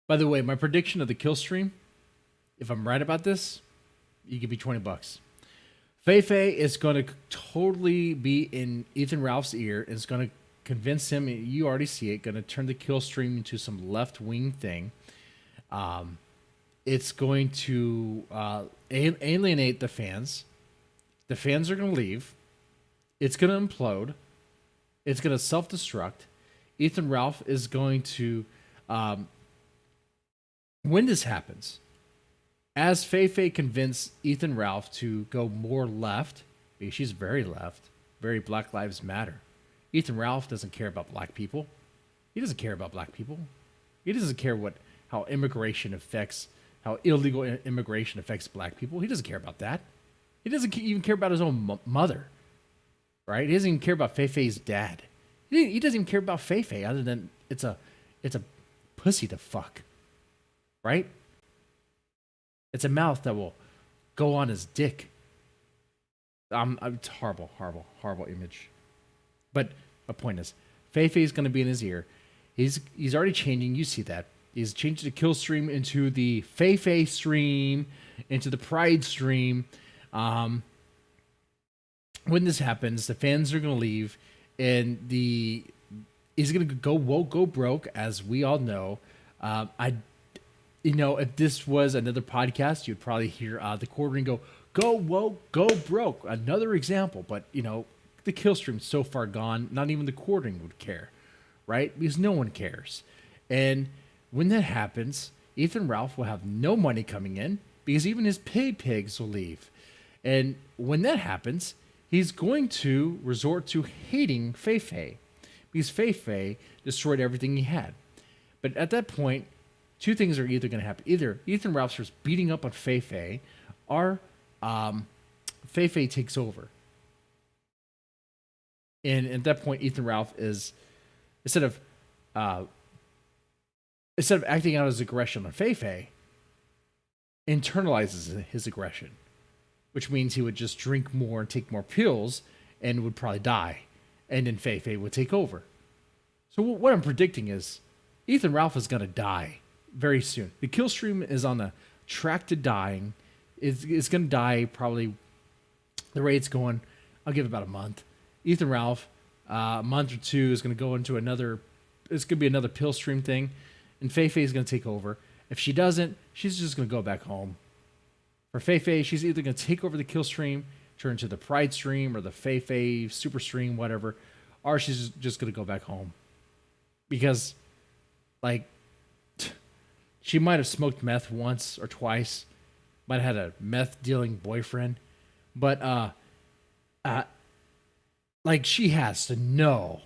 By the way, my prediction of the kill stream, if I'm right about this, you give me $20. Fei Fei is going to totally be in Ethan Ralph's ear and is going to convince him. You already see it. Going to turn the kill stream into some left wing thing. It's going to alienate the fans. The fans are going to leave. It's going to implode. It's going to self-destruct. Ethan Ralph is going to, when this happens, as Fei Fei convinced Ethan Ralph to go more left, because she's very left, very Black Lives Matter. Ethan Ralph doesn't care about black people. He doesn't care about black people. He doesn't care how illegal immigration affects black people. He doesn't care about that. He doesn't even care about his own mother, right? He doesn't even care about Fei Fei's dad. He doesn't even care about Fei Fei other than it's a pussy to fuck, right? It's a mouth that will go on his dick. It's horrible, horrible, horrible image. But my point is, Fei Fei is going to be in his ear. He's already changing. You see that. He's changed the kill stream into the Fei Fei stream, into the Pride stream. When this happens, the fans are going to leave, and he's going to go broke, as we all know. If this was another podcast, you'd probably hear the quartering go woke, go broke. Another example, but the kill stream's so far gone, not even the quartering would care, right? Because no one cares. And when that happens, Ethan Ralph will have no money coming in because even his pigs will leave. And when that happens, he's going to resort to hating Fei Fei because Fei Fei destroyed everything he had. But at that point, two things are either going to happen. Either Ethan Ralph starts beating up on Fei Fei, or Fei Fei takes over. And at that point, Ethan Ralph is, instead of acting out his aggression on Fei Fei, internalizes his aggression, which means he would just drink more and take more pills and would probably die. And then Fei Fei would take over. So what I'm predicting is Ethan Ralph is going to die very soon. The kill stream is on the track to dying. It's going to die probably, the rate it's going, I'll give it about a month. Ethan Ralph, a month or two, is going to go into it's going to be another pill stream thing. And Fei Fei is going to take over. If she doesn't, she's just going to go back home. For Fei Fei, she's either going to take over the kill stream, turn to the Pride stream or the Fei Fei super stream, whatever, or she's just going to go back home. Because, she might have smoked meth once or twice, might have had a meth dealing boyfriend, but she has to know.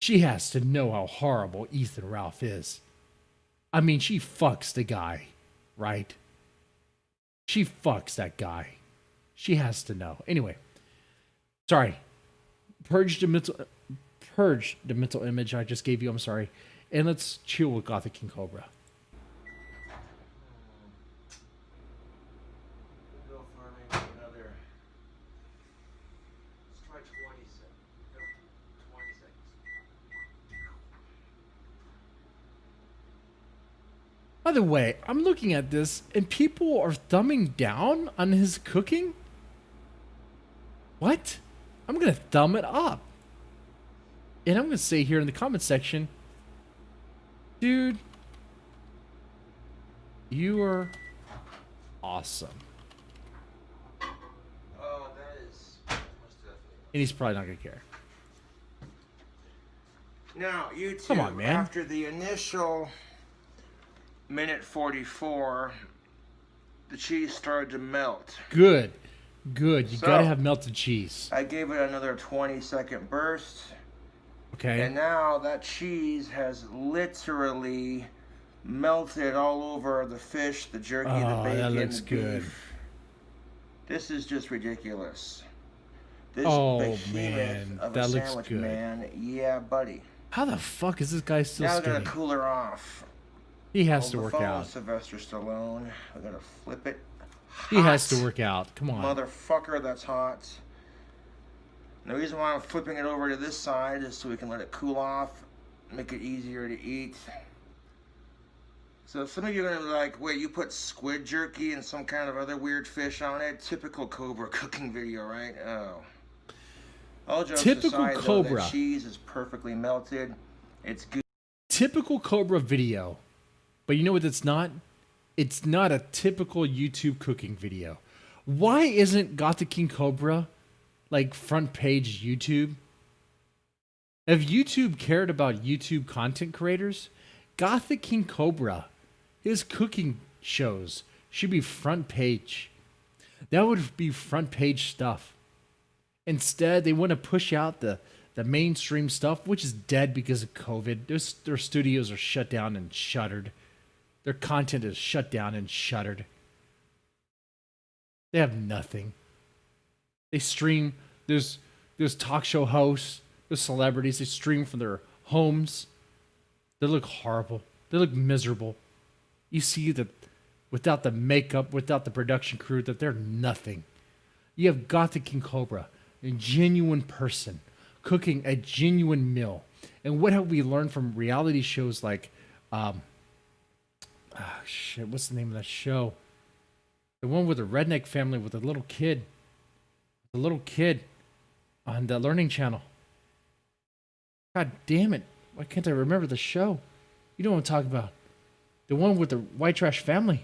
She has to know how horrible Ethan Ralph is. I mean, she fucks the guy, right? She fucks that guy. She has to know. Anyway, sorry. Purge the mental image I just gave you. I'm sorry. And let's chill with Gothic King Cobra. By the way, I'm looking at this and people are thumbing down on his cooking. What? I'm going to thumb it up. And I'm going to say here in the comment section, dude, you are awesome. Oh, that is most definitely. And he's probably not going to care. Now, YouTube, come on, man. After the initial minute 44, the cheese started to melt. Good. You gotta have melted cheese. I gave it another 20-second burst. Okay. And now that cheese has literally melted all over the fish, the jerky, the bacon, that looks the good. beef. This is just ridiculous. This man, behemoth of that a looks sandwich, good. man. Yeah, buddy. How the fuck is this guy still Now we're skinny? gonna cool her off. He has to Hold the work phone, out. Sylvester Stallone. We're gonna flip it. He has to work out. Come on. Motherfucker, that's hot. The reason why I'm flipping it over to this side is so we can let it cool off, make it easier to eat. So some of you are gonna be like, wait, you put squid jerky and some kind of other weird fish on it? Typical Cobra cooking video, right? Oh. All jokes Typical aside, Cobra. though, that cheese is perfectly melted. It's good. Typical Cobra video. But you know what it's not? It's not a typical YouTube cooking video. Why isn't Gothic King Cobra like front page YouTube? If YouTube cared about YouTube content creators, Gothic King Cobra, his cooking shows should be front page. That would be front page stuff. Instead, they want to push out the mainstream stuff, which is dead because of COVID. Their studios are shut down and shuttered. Their content is shut down and shuttered. They have nothing. They stream. There's talk show hosts. There's celebrities. They stream from their homes. They look horrible. They look miserable. You see that without the makeup, without the production crew, that they're nothing. You have Gothic King Cobra, a genuine person, cooking a genuine meal. And what have we learned from reality shows like, what's the name of that show? The one with the redneck family with a little kid. The little kid on the Learning Channel. God damn it. Why can't I remember the show? You know what I'm talking about. The one with the white trash family.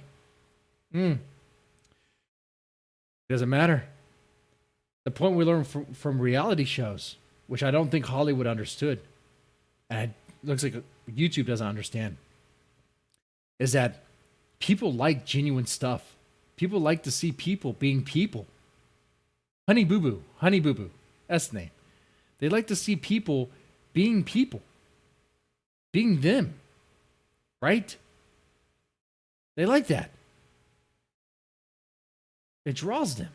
Doesn't matter. The point we learned from reality shows, which I don't think Hollywood understood, and it looks like YouTube doesn't understand, is that people like genuine stuff. People like to see people being people. Honey Boo Boo, that's the name. They like to see people being, being them, right? They like that. It draws them.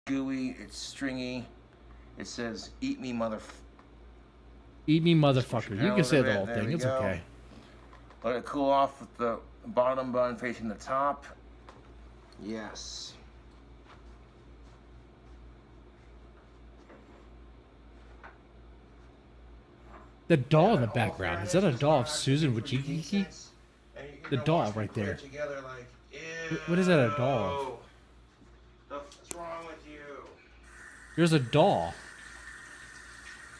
Gooey, it's stringy. It says, eat me, Eat me, motherfucker. You can say the whole There thing. we It's go. okay. Let it cool off with the bottom bun facing the top. Yes. The doll in the background. Is that a doll of Susan Wojcicki? The doll right there. What is that a doll of? What's wrong with you? There's a doll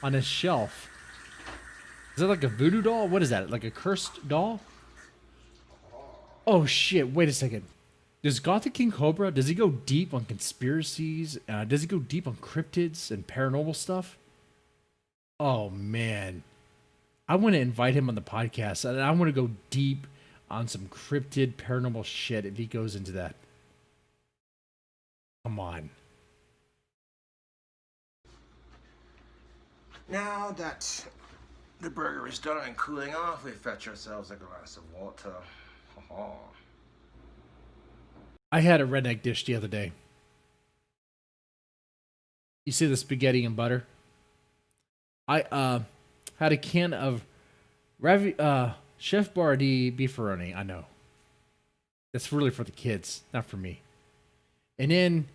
on a shelf. Is that like a voodoo doll? What is that? Like a cursed doll? Oh shit, wait a second. Does Gothic King Cobra, does he go deep on conspiracies? Does he go deep on cryptids and paranormal stuff? Oh man. I want to invite him on the podcast, and I want to go deep on some cryptid paranormal shit if he goes into that. Come on. Now that the burger is done and cooling off, we fetch ourselves a glass of water. I had a redneck dish the other day. You see the spaghetti and butter? I had a can of Chef Boyardee beefaroni. I know. That's really for the kids, not for me. And then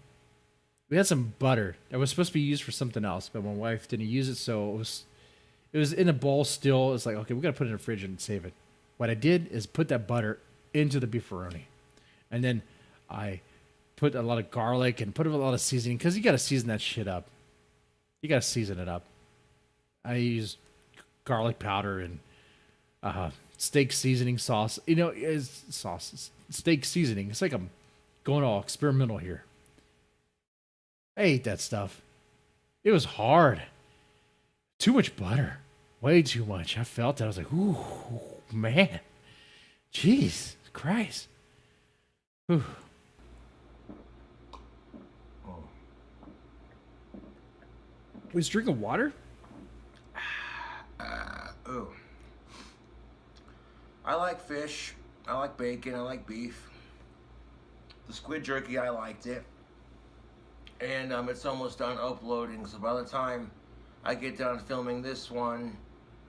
we had some butter that was supposed to be used for something else, but my wife didn't use it, so it was in a bowl still. It's like, okay, we got to put it in the fridge and save it. What I did is put that butter into the beefaroni. And then I put a lot of garlic and put a lot of seasoning, because you got to season that shit up. You got to season it up. I use garlic powder and steak seasoning sauce. You know, it's sauce. It's steak seasoning. It's like I'm going all experimental here. I ate that stuff. It was hard. Too much butter. Way too much. I felt that. I was like, ooh, man. Jeez Christ. Ooh. Was drinking water? Ooh. I like fish. I like bacon. I like beef. The squid jerky, I liked it. And it's almost done uploading, so by the time I get done filming this one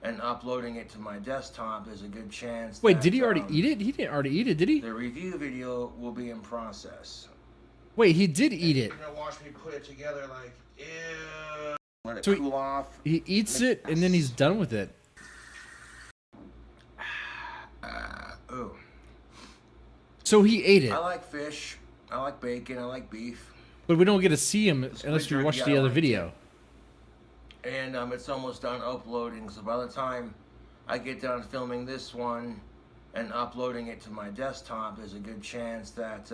and uploading it to my desktop, there's a good chance. Wait, that, did he already eat it? He didn't already eat it, did he? The review video will be in process. Wait, he did eat it. You're gonna watch me put it together like, ew. Let it So cool off. He eats it and then he's done with it. Ooh. So he ate it, I like fish. I like bacon. I like beef. but we don't get to see him Squid unless we jerky, watch I the other like video. too. And it's almost done uploading. So by the time I get done filming this one and uploading it to my desktop, there's a good chance that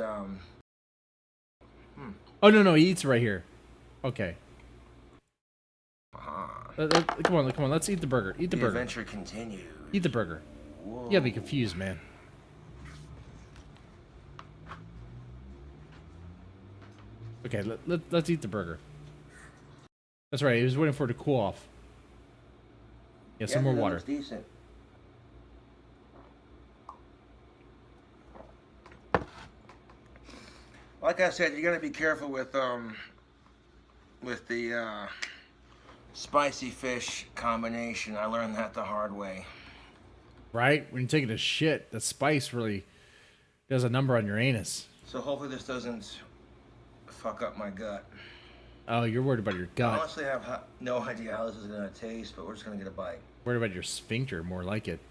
Oh no, he eats right here. Okay. Come on, let's eat the burger. Eat the burger. adventure continues. Eat the burger. Whoa. You gotta be confused, man. Okay, let's eat the burger. That's right, he was waiting for it to cool off. Yeah, some more that water. looks decent. Like I said, you gotta be careful with the spicy fish combination. I learned that the hard way. Right? When you're taking a shit, the spice really does a number on your anus. So hopefully this doesn't fuck up my gut. Oh, you're worried about your I gut. honestly have no idea how this is gonna taste, but we're just gonna get a bite. Worried about your sphincter, more like it.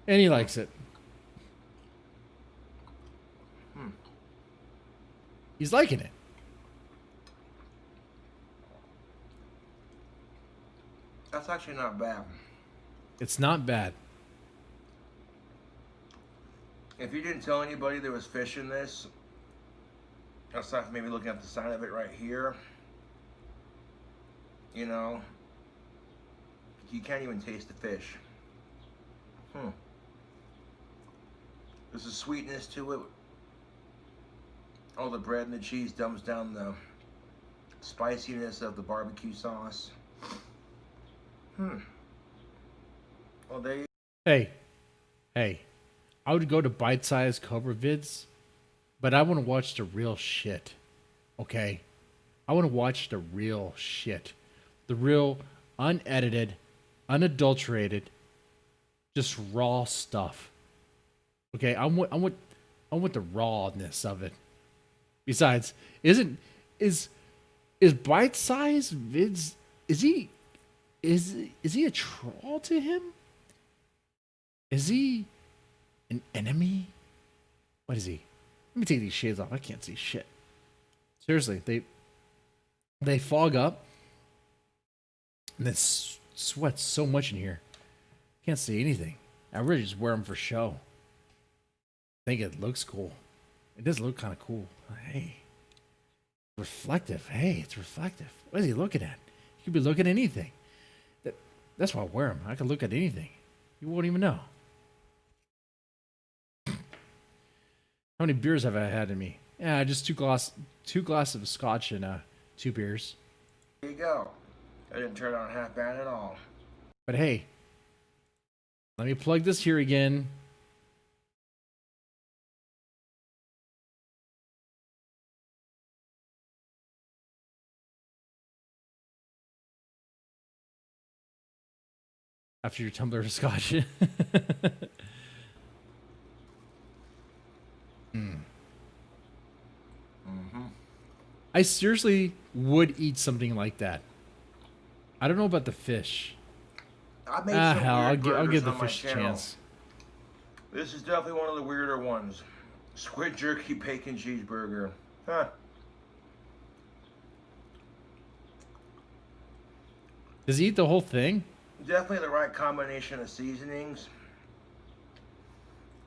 And he likes it. He's liking it. That's actually not bad. It's not bad. If you didn't tell anybody there was fish in this, aside from maybe looking at the side of it right here, you know, you can't even taste the fish. There's a sweetness to it. All the bread and the cheese dumps down the spiciness of the barbecue sauce. Well, there you Hey, I would go to bite-sized Cobra vids, but I want to watch the real shit. Okay? I want to watch the real shit. The real, unedited, unadulterated, just raw stuff. Okay? I want the rawness of it. Besides, is bite-sized vids, is he a troll to him? Is he an enemy? What is he? Let me take these shades off. I can't see shit. Seriously, they fog up and then sweat so much in here. Can't see anything. I really just wear them for show. I think it looks cool. It does look kind of cool. Hey, reflective. Hey, it's reflective. What is he looking at? He could be looking at anything. That's why I wear them. I can look at anything. You won't even know. How many beers have I had in me? Yeah, just two glasses of scotch and 2 beers. There you go. That didn't turn out half bad at all. But hey, let me plug this here again. After your tumbler of scotch. I seriously would eat something like that. I don't know about the fish. I made some Hell, weird I'll burgers give the on my fish a channel. chance. This is definitely one of the weirder ones. Squid jerky bacon cheeseburger. Huh. Does he eat the whole thing? Definitely the right combination of seasonings.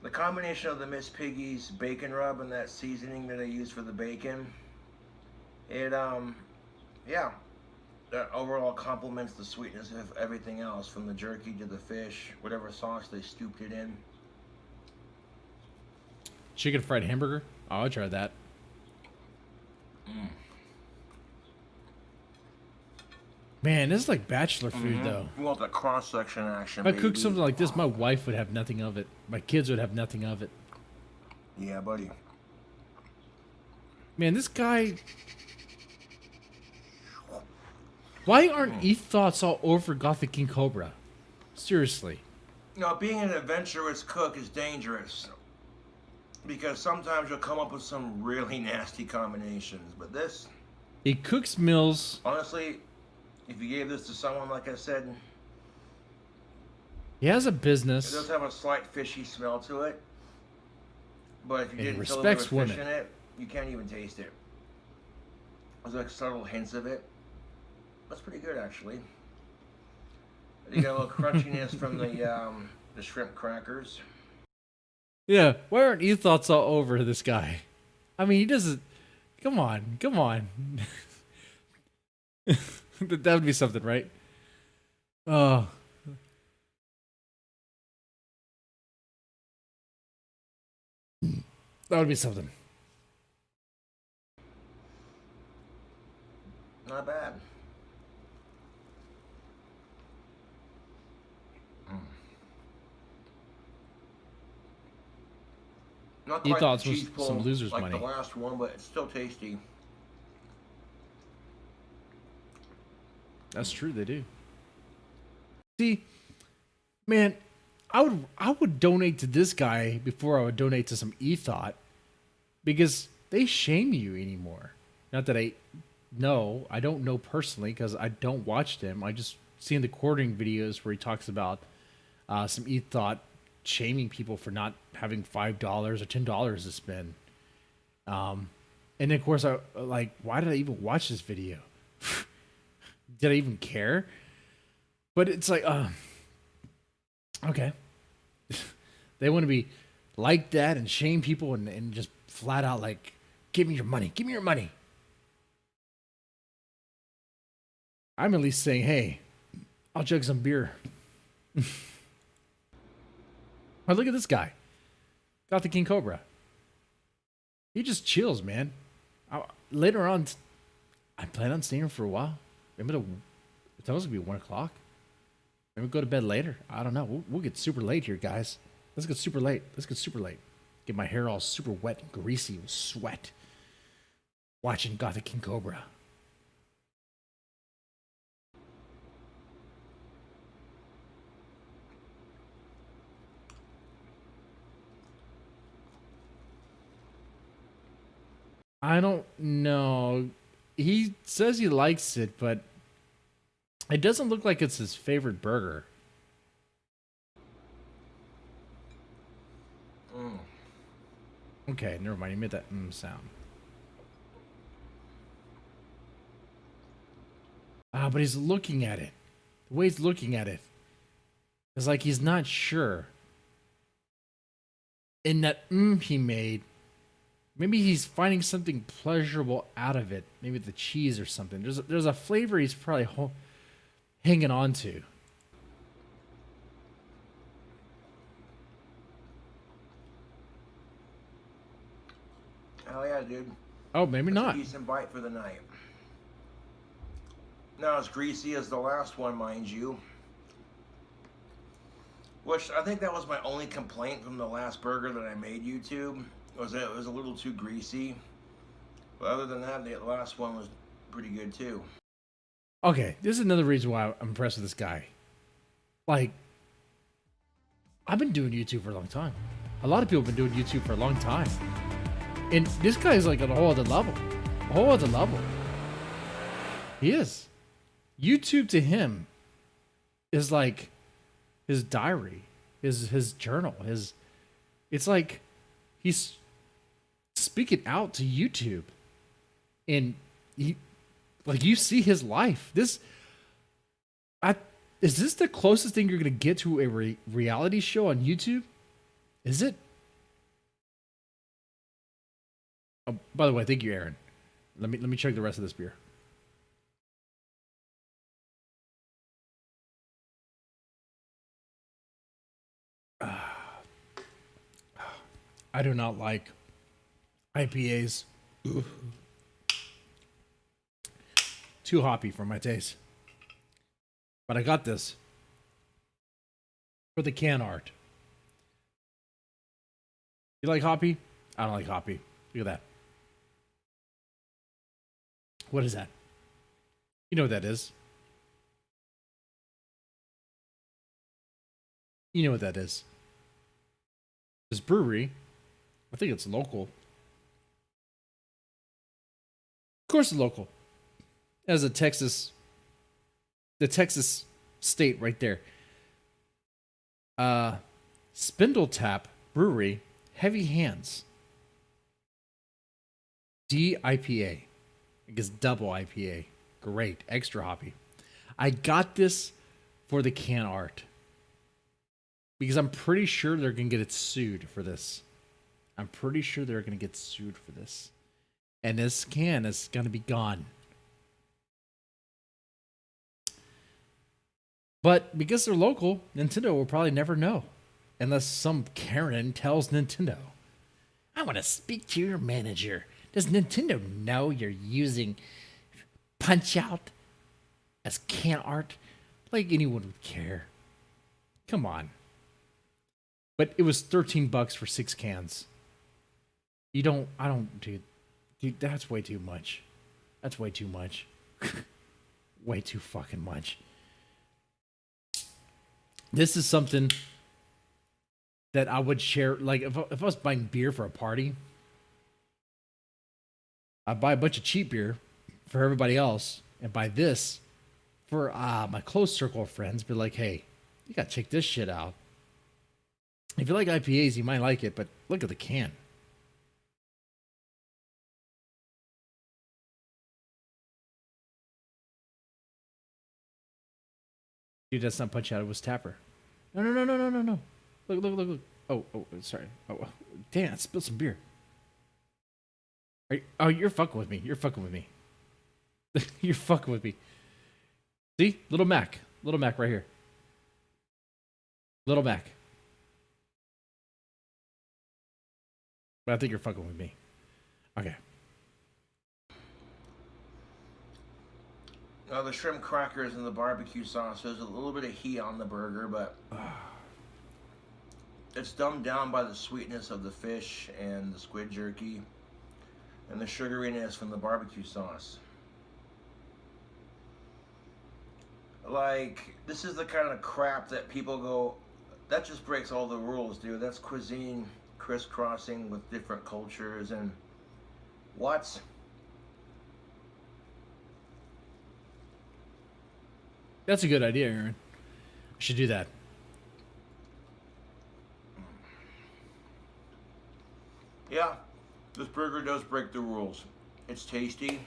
The combination of the Miss Piggy's bacon rub and that seasoning that I use for the bacon. It, yeah. That overall complements the sweetness of everything else, from the jerky to the fish, whatever sauce they scooped it in. Chicken fried hamburger? Oh, I'll try that. Man, this is like bachelor food, though. You want the cross-section action, If I cook baby. something like this, my wife would have nothing of it. My kids would have nothing of it. Yeah, buddy. Man, this guy... Why aren't e-thoughts all over Gothic King Cobra? Seriously. Now, being an adventurous cook is dangerous, because sometimes you'll come up with some really nasty combinations. But this, He cooks meals. honestly, if you gave this to someone, like I said, He has a It business. does have a slight fishy smell to it, but if you And he didn't tell them there was respects fish women. in it, you can't even taste it. There's like subtle hints of it. That's pretty good, actually. You got a little crunchiness from the shrimp crackers. Yeah, why aren't you thoughts all over this guy? I mean, he doesn't. Come on, come on. That would be something, right? Oh, that would be something. Not bad. Not He quite thought the was cheese some pull losers' like money. the last one, but it's still tasty. That's true, they do. See, man, I would donate to this guy before I would donate to some e-thought because they shame you anymore. Not that I don't know personally because I don't watch them. I just seen the quartering videos where he talks about some e-thought shaming people for not having $5 or $10 to spend. And then of course I like, why did I even watch this video? Did I even care? But it's like, okay. They want to be like that and shame people and just flat out like, give me your money. Give me your money. I'm at least saying, hey, I'll chug some beer. Oh, look at this guy. Got the King Cobra. He just chills, man. Later on, I plan on staying for a while. Maybe it's almost gonna be 1 o'clock. Maybe go to bed later. I don't know. We'll get super late here, guys. Let's get super late. Let's get super late. Get my hair all super wet and greasy with sweat. Watching Gothic King Cobra. I don't know. He says he likes it, but it doesn't look like it's his favorite burger. Okay, never mind. He made that sound. But he's looking at it. The way he's looking at it is like he's not sure. In that he made, maybe he's finding something pleasurable out of it. Maybe the cheese or something. There's a flavor he's probably hanging on to. Hell yeah, dude. Oh, maybe That's not. a decent bite for the night. Not as greasy as the last one, mind you. Which I think that was my only complaint from the last burger that I made YouTube. Was that it was a little too greasy. But other than that, the last one was pretty good too. Okay, this is another reason why I'm impressed with this guy. Like, I've been doing YouTube for a long time. A lot of people have been doing YouTube for a long time. And this guy's like on a whole other level. A whole other level. He is. YouTube to him is like his diary, his journal, it's like he's speaking out to YouTube. And he like you see his life. Is this the closest thing you're gonna get to a reality show on YouTube? Is it? Oh, by the way, thank you, Aaron. Let me check the rest of this beer. I do not like IPAs. Too hoppy for my taste. But I got this for the can art. You like hoppy? I don't like hoppy. Look at that. What is that? You know what that is. You know what that is. This brewery, I think it's local. Of course it's local. As the Texas state right there. Uh, Spindle Tap Brewery, Heavy Hands. DIPA. I guess double IPA. Great. Extra hoppy. I got this for the can art. Because I'm pretty sure they're going to get sued for this. I'm pretty sure they're going to get sued for this. And this can is going to be gone. But because they're local, Nintendo will probably never know. Unless some Karen tells Nintendo, I want to speak to your manager. Does Nintendo know you're using Punch Out as can art? Like anyone would care. Come on. But it was $13 for 6 cans. Dude, that's way too much. That's way too much. Way too fucking much. This is something that I would share. Like, if I was buying beer for a party, I'd buy a bunch of cheap beer for everybody else and buy this for my close circle of friends. Be like, hey, you gotta check this shit out. If you like IPAs, you might like it, but look at the can. Dude, that's not Punch Out. It was Tapper. No. Look. Oh, sorry. Oh, damn, I spilled some beer. Oh, you're fucking with me. You're fucking with me. You're fucking with me. See? Little Mac. Little Mac right here. Little Mac. But I think you're fucking with me. Okay. The shrimp crackers and the barbecue sauce, there's a little bit of heat on the burger, but it's dumbed down by the sweetness of the fish and the squid jerky and the sugariness from the barbecue sauce. Like, this is the kind of crap that people go, that just breaks all the rules, dude. That's cuisine crisscrossing with different cultures and what? That's a good idea, Aaron. I should do that. Yeah, this burger does break the rules. It's tasty.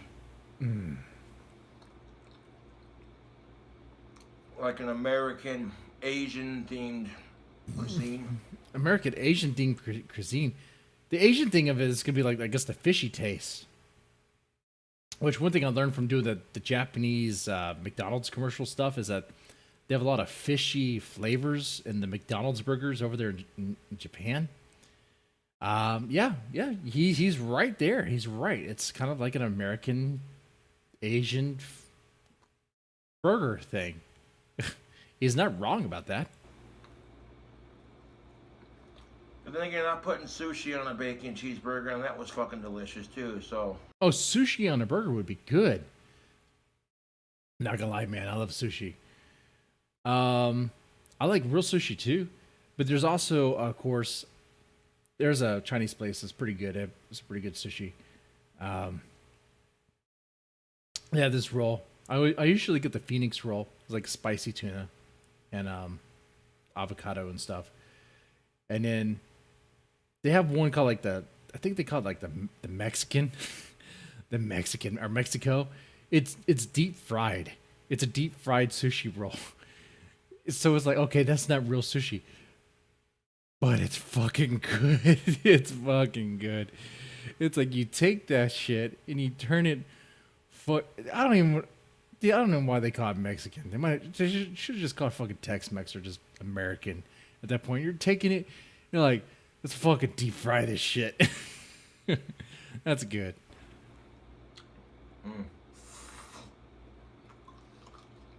Like an American Asian themed cuisine. American Asian themed cuisine. The Asian thing of it is gonna be like, I guess, the fishy taste. Which one thing I learned from doing the Japanese McDonald's commercial stuff is that they have a lot of fishy flavors in the McDonald's burgers over there in Japan. Yeah, he's right there. He's right. It's kind of like an American Asian burger thing. He's not wrong about that. But then again, I'm putting sushi on a bacon cheeseburger, and that was fucking delicious too. So. Oh, sushi on a burger would be good. Not gonna lie, man, I love sushi. I like real sushi too, but there's also, of course, there's a Chinese place that's pretty good. It's pretty good sushi. Yeah, this roll. I usually get the Phoenix roll. It's like spicy tuna and avocado and stuff. And then they have one called like I think they call it like the Mexican, the Mexican or Mexico. It's deep fried. It's a deep fried sushi roll. So it's like, okay, that's not real sushi, but it's fucking good. It's fucking good. It's like you take that shit and you turn it. I don't know why they call it Mexican. They should just call it fucking Tex-Mex or just American. At that point, you're taking it. You're like, let's fucking deep fry this shit. That's good.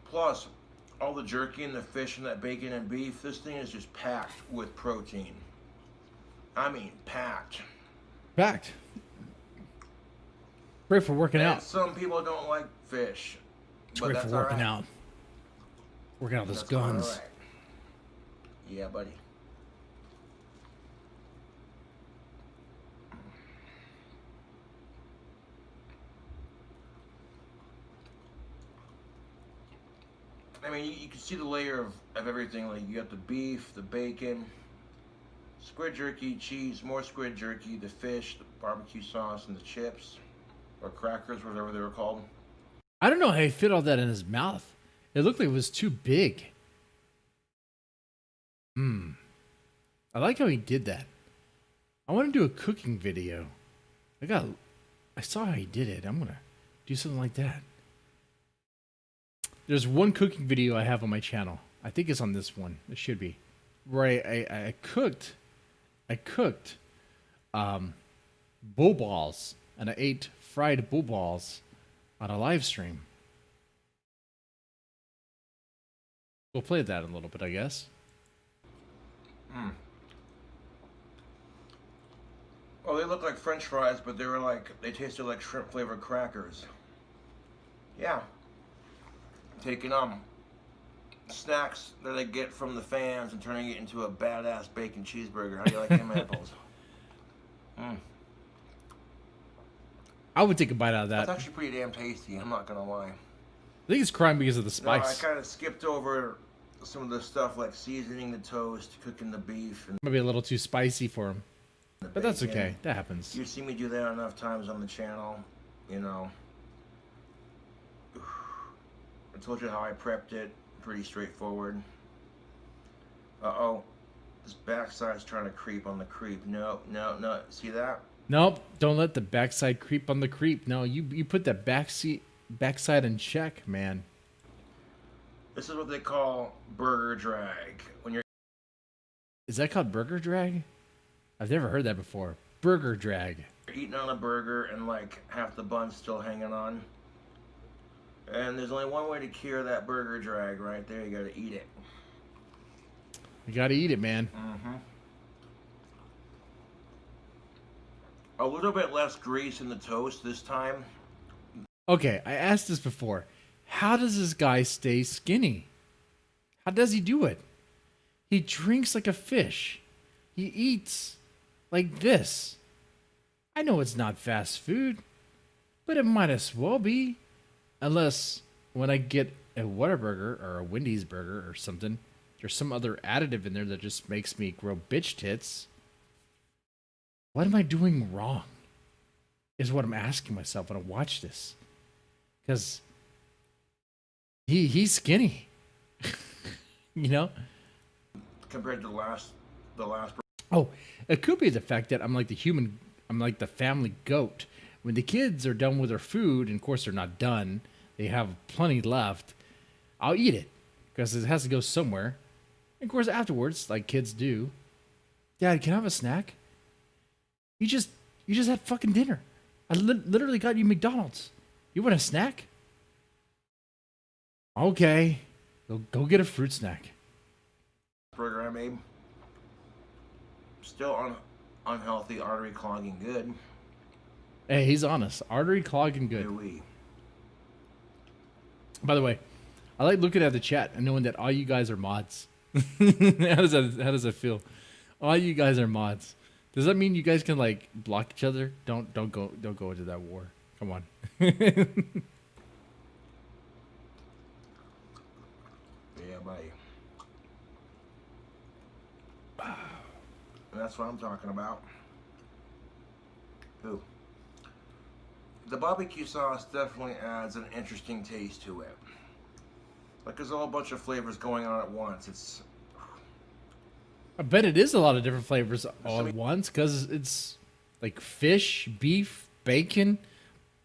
Plus, all the jerky and the fish and that bacon and beef, this thing is just packed with protein. I mean, packed. Packed. Great for working And out. some people don't like fish. It's great for working out. Working out those guns. All right. Yeah, buddy. I mean, you can see the layer of everything. Like, you got the beef, the bacon, squid jerky, cheese, more squid jerky, the fish, the barbecue sauce, and the chips, or crackers, whatever they were called. I don't know how he fit all that in his mouth. It looked like it was too big. I like how he did that. I want to do a cooking video. I saw how he did it. I'm gonna do something like that. There's one cooking video I have on my channel. I think it's on this one. It should be. Where I cooked bull balls, and I ate fried bull balls on a live stream. We'll play that in a little bit, I guess. Well, they look like French fries, but they tasted like shrimp flavored crackers. Yeah. Taking snacks that I get from the fans and turning it into a badass bacon cheeseburger. How do you like them apples? I would take a bite out of that. That's actually pretty damn tasty, I'm not gonna lie. I think it's crying because of the No, I spice. kind of skipped over some of the stuff like seasoning the toast, cooking the beef, and Maybe a little too spicy for him. the But that's bacon. okay. That happens. You see me do that enough times on the channel, you know. I told you how I prepped it. Pretty straightforward. Uh-oh. This backside's trying to creep on the creep. No, no, no. See that? Nope. Don't let the backside creep on the creep. No, you put that backside in check, man. This is what they call burger drag. When you're Is that called burger drag? I've never heard that before. Burger drag. eating on a burger and like half the bun's still hanging on. And there's only one way to cure that burger drag right there. You gotta eat it. You gotta eat it, man. A little bit less grease in the toast this time. Okay, I asked this before. How does this guy stay skinny? How does he do it? He drinks like a fish. He eats like this. I know it's not fast food, but it might as well be. Unless when I get a Whataburger or a Wendy's burger or something, there's some other additive in there that just makes me grow bitch tits. What am I doing wrong? Is what I'm asking myself when I watch this. Because he's skinny. You know? Compared to the last Oh, it could be the fact that I'm like the family goat. When the kids are done with their food, and of course they're not done, they have plenty left, I'll eat it because it has to go somewhere. And of course afterwards, like kids do, Dad, can I have a snack? You just had fucking dinner. I literally got you McDonald's. You want a snack? Okay, go get a fruit snack. burger I made. Still unhealthy, artery clogging good. Hey, he's honest. Artery clogging good. Ooh-wee. By the way, I like looking at the chat and knowing that all you guys are mods. How does that feel? All you guys are mods. Does that mean you guys can like block each other? Don't go into that war. Come on. Yeah, buddy. And that's what I'm talking about. Ooh. The barbecue sauce definitely adds an interesting taste to it. Like there's a whole bunch of flavors going on at once. I bet it is a lot of different flavors all at once because it's like fish, beef, bacon,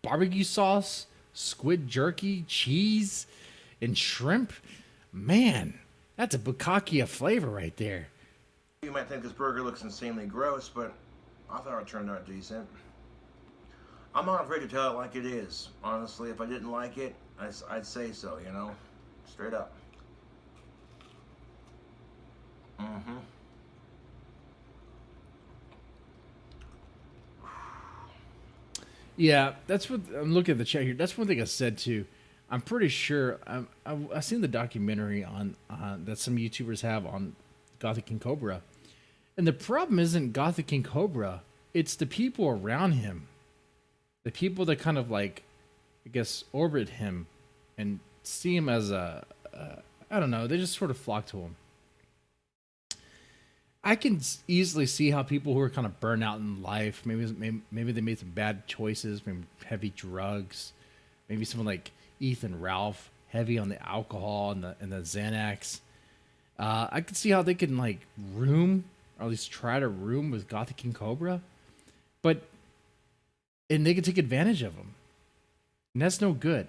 barbecue sauce, squid jerky, cheese, and shrimp. Man, that's a bukkake of flavor right there. You might think this burger looks insanely gross, but I thought it turned out decent. I'm not afraid to tell it like it is. Honestly, if I didn't like it, I'd say so, you know? Straight up. Yeah, that's what I'm looking at the chat here. That's one thing I said too. I'm pretty sure I've seen the documentary on that some YouTubers have on Gothic and Cobra, and the problem isn't Gothic and Cobra. It's the people around him, the people that kind of like, I guess, orbit him and see him as a I don't know. They just sort of flock to him. I can easily see how people who are kind of burnt out in life, maybe they made some bad choices, maybe heavy drugs, maybe someone like Ethan Ralph, heavy on the alcohol and the Xanax. I could see how they can like room, or at least try to room with Gothic and Cobra, and they can take advantage of them, and that's no good.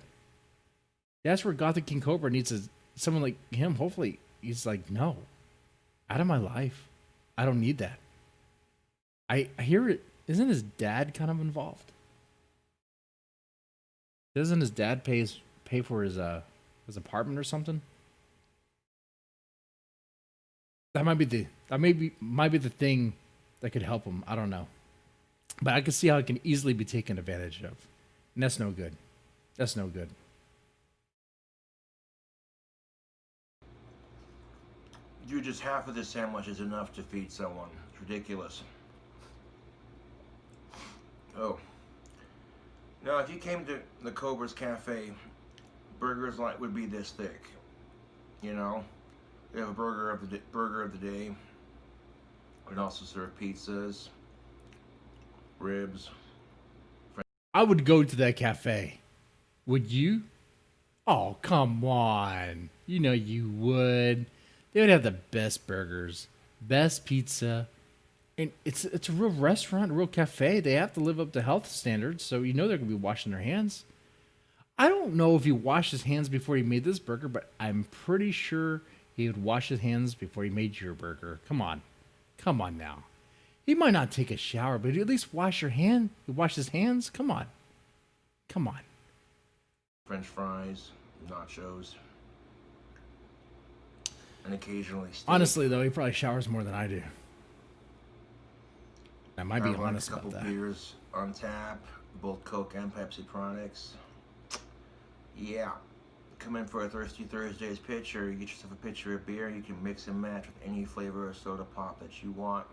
That's where Gothic King Cobra needs someone like him. Hopefully, he's like, no, out of my life. I don't need that. I hear it. Isn't his dad kind of involved? Doesn't his dad pay for his apartment or something? That might be the thing that could help him. I don't know, but I can see how it can easily be taken advantage of, and that's no good. That's no good. Dude, just half of this sandwich is enough to feed someone. It's ridiculous. Oh. Now, if you came to the Cobra's Cafe, burgers would be this thick. You know, they have a burger of the day. We'd also serve pizzas, ribs. I would go to that cafe. Would you? Oh, come on. You know you would. They would have the best burgers, best pizza, and it's a real restaurant, a real cafe. They have to live up to health standards, so you know they're gonna be washing their hands. I don't know if he washed his hands before he made this burger, but I'm pretty sure he would wash his hands before he made your burger. Come on now. He might not take a shower, but at least wash your hand. He washed his hands. Come on. French fries, nachos. And occasionally steak. Honestly, though, he probably showers more than I do. I might be honest about that. A couple beers on tap, both Coke and Pepsi products. Yeah. Come in for a Thirsty Thursdays pitcher. You get yourself a pitcher of beer. You can mix and match with any flavor of soda pop that you want.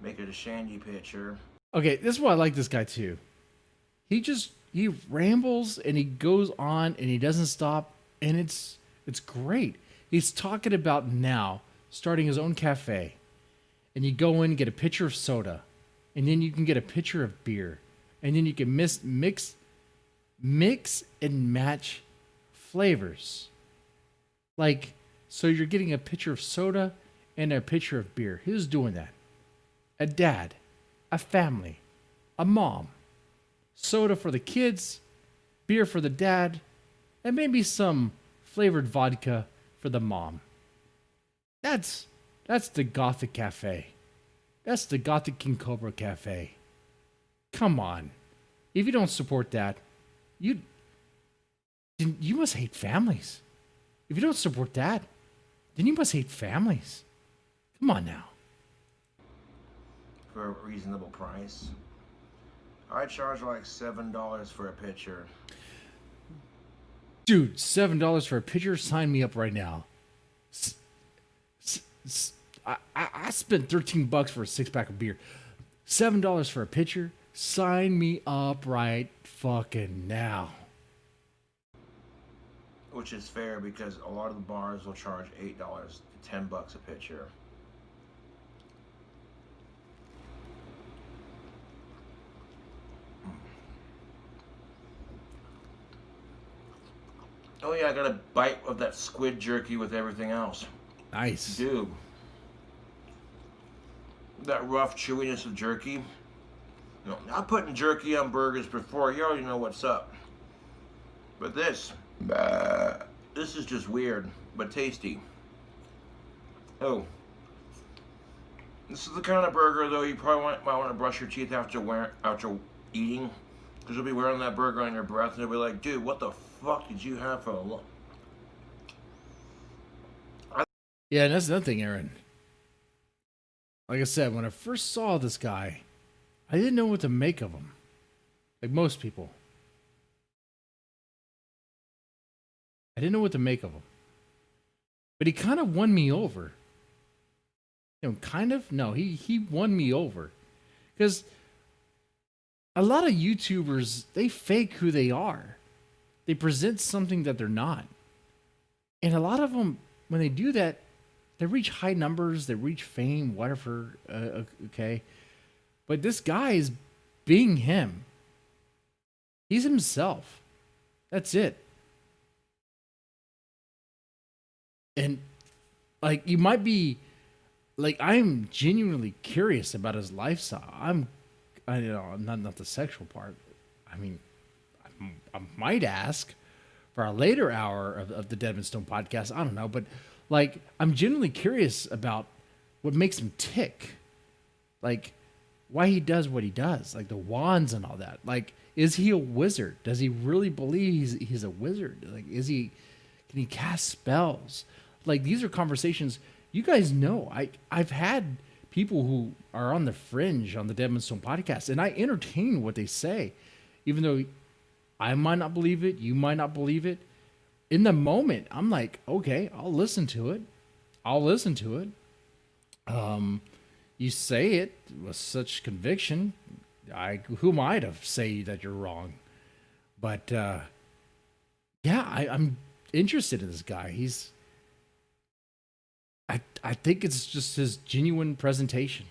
Make it a shandy pitcher. Okay, this is why I like this guy, too. He rambles, and he goes on, and he doesn't stop, and it's great. He's talking about now starting his own cafe, and you go in and get a pitcher of soda, and then you can get a pitcher of beer, and then you can mix and match flavors. Like, so you're getting a pitcher of soda and a pitcher of beer. Who's doing that? A dad, a family, a mom. Soda for the kids, beer for the dad, and maybe some flavored vodka for the mom. That's the Gothic Cafe. That's the Gothic King Cobra Cafe. Come on. If you don't support that, you must hate families. If you don't support that, then you must hate families. Come on now. For a reasonable price. I charge like $7 for a pitcher. Dude, $7 for a pitcher? Sign me up right now. I spent $13 for a 6-pack of beer. $7 for a pitcher? Sign me up right fucking now. Which is fair because a lot of the bars will charge $8 to $10 a pitcher. Oh yeah, I got a bite of that squid jerky with everything else. Nice. Dude. That rough chewiness of jerky. No, not putting jerky on burgers before. You already know what's up. But this is just weird, but tasty. Oh. This is the kind of burger, though, you probably might want to brush your teeth after eating. Because you'll be wearing that burger on your breath, and you'll be like, dude, what the fuck did you have for a lunch? Yeah, and that's another thing, Aaron. Like I said, when I first saw this guy, I didn't know what to make of him. Like most people. I didn't know what to make of him. But he kind of won me over. You know, kind of? No, he won me over. Because a lot of YouTubers, they fake who they are. They present something that they're not. And a lot of them, when they do that, they reach high numbers, they reach fame, whatever. Okay. But this guy is being him. He's himself. That's it. And like, you might be like, I'm genuinely curious about his lifestyle. I know, not the sexual part. I mean, I might ask for a later hour of the Dead and Stone podcast. I don't know, but like, I'm genuinely curious about what makes him tick. Like, why he does what he does, like the wands and all that. Like, is he a wizard? Does he really believe he's a wizard? Like, can he cast spells? Like, these are conversations you guys know. I've had people who are on the fringe on the Dead and Stone podcast, and I entertain what they say, even though I might not believe it, you might not believe it. In the moment, I'm like, okay, I'll listen to it. You say it with such conviction. Who am I to say that you're wrong? But I'm interested in this guy. I think it's just his genuine presentation.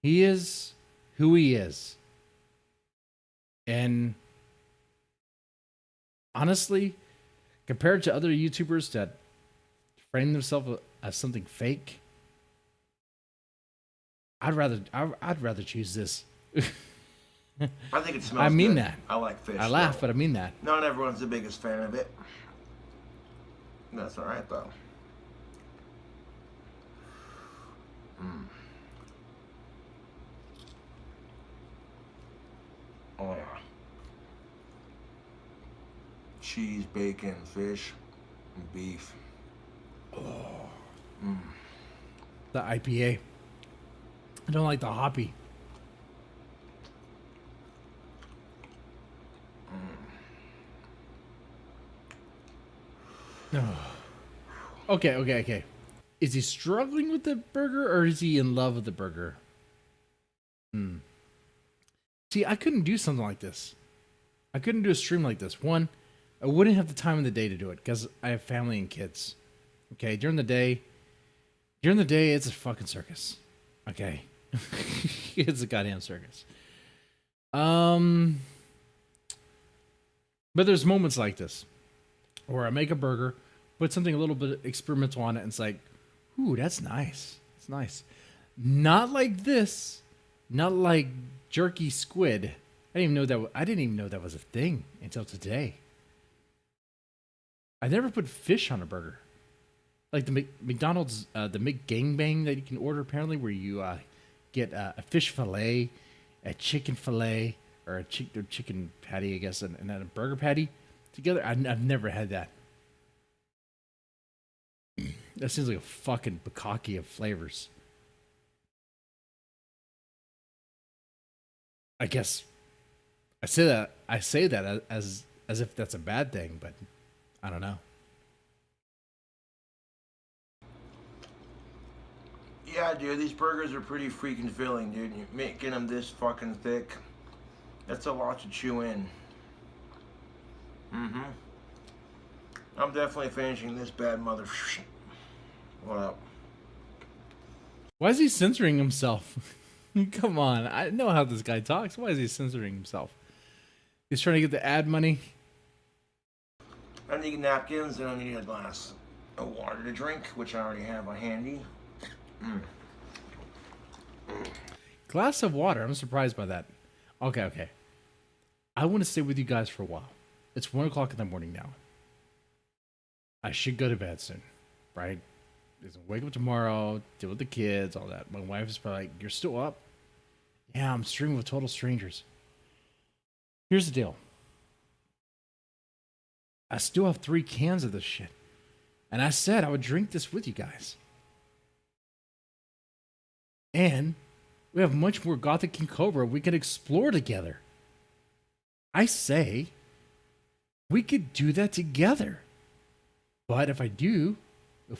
He is who he is. And honestly, compared to other YouTubers that frame themselves as something fake, I'd rather choose this. I think it smells I mean good. that. I like fish. I laugh, though. but I mean that. Not everyone's the biggest fan of it. That's all right, though. Oh, yeah. Cheese, bacon, fish, and beef. The IPA. I don't like the hoppy. Okay. Is he struggling with the burger, or is he in love with the burger? See, I couldn't do something like this. I couldn't do a stream like this. One, I wouldn't have the time of the day to do it because I have family and kids. Okay, during the day, it's a fucking circus. Okay, it's a goddamn circus. But there's moments like this where I make a burger, put something a little bit experimental on it, and it's like, ooh, that's nice. It's nice. Not like this. Not like jerky squid. I didn't even know that was a thing until today. I never put fish on a burger. Like the McDonald's, the McGangbang that you can order apparently, where you get a fish fillet, a chicken fillet, or a chicken patty, I guess, and then a burger patty together. I've never had that. That seems like a fucking bukkake of flavors. I guess I say that as if that's a bad thing, but I don't know. Yeah, dude, these burgers are pretty freaking filling, dude. You're making them this fucking thick. That's a lot to chew in. I'm definitely finishing this bad mother. What up? Why is he censoring himself? Come on, I know how this guy talks. Why is he censoring himself? He's trying to get the ad money. I need napkins and I need a glass of water to drink, which I already have on handy. Glass of water. I'm surprised by that. Okay. I want to stay with you guys for a while. It's 1 o'clock in the morning now. I should go to bed soon, right? Wake up tomorrow, deal with the kids, all that. My wife is probably like, "You're still up?" Yeah, I'm streaming with total strangers. Here's the deal. I still have 3 cans of this shit. And I said I would drink this with you guys. And we have much more Gothic and Cobra we could explore together. I say we could do that together. But if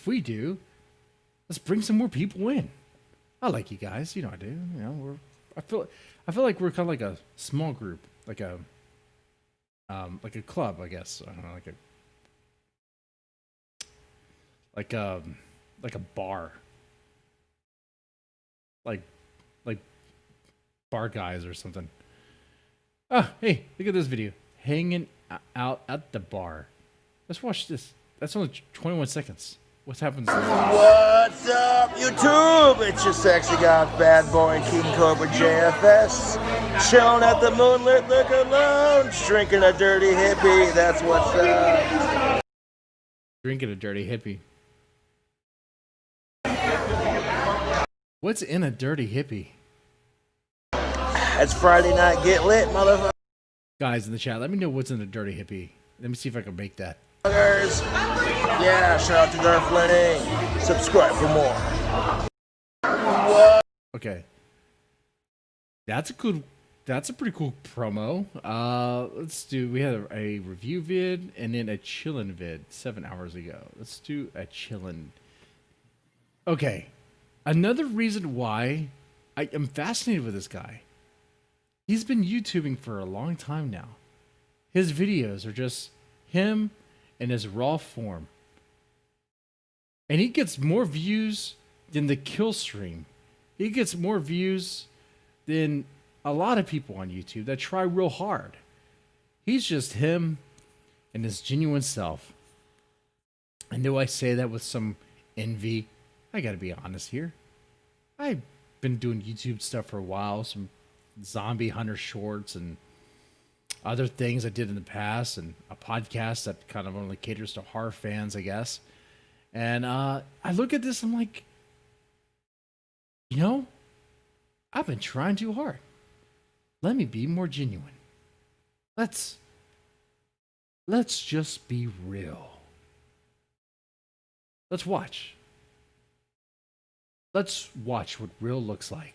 we do, let's bring some more people in. I like you guys, you know I do. You know, I feel like we're kind of like a small group, like a club, I guess. I don't know, like a bar, like like bar guys or something. Oh, hey, look at this video. Hanging out at the bar. Let's watch this. That's only 21 seconds. What happens? What's up, YouTube? It's your sexy goth bad boy King Cobra JFS. Chilling at the Moonlit Liquor Lounge, drinking a dirty hippie. That's what's up. Drinking a dirty hippie. What's in a dirty hippie? It's Friday night. Get lit, motherfucker. Guys in the chat, let me know what's in a dirty hippie. Let me see if I can make that. Yeah, shout out to Darth Lenning. Subscribe for more. Okay. That's a pretty cool promo. We had a review vid and then a chillin' vid 7 hours ago. Let's do a chillin'. Okay. Another reason why I am fascinated with this guy. He's been YouTubing for a long time now. His videos are just him in his raw form. And he gets more views than the kill stream. He gets more views than a lot of people on YouTube that try real hard. He's just him and his genuine self. And do I say that with some envy? I gotta be honest here. I've been doing YouTube stuff for a while, some zombie hunter shorts and other things I did in the past, and a podcast that kind of only caters to horror fans, I guess. And I look at this, I'm like, you know, I've been trying too hard. Let me be more genuine. Let's just be real. Let's watch. Let's watch what real looks like.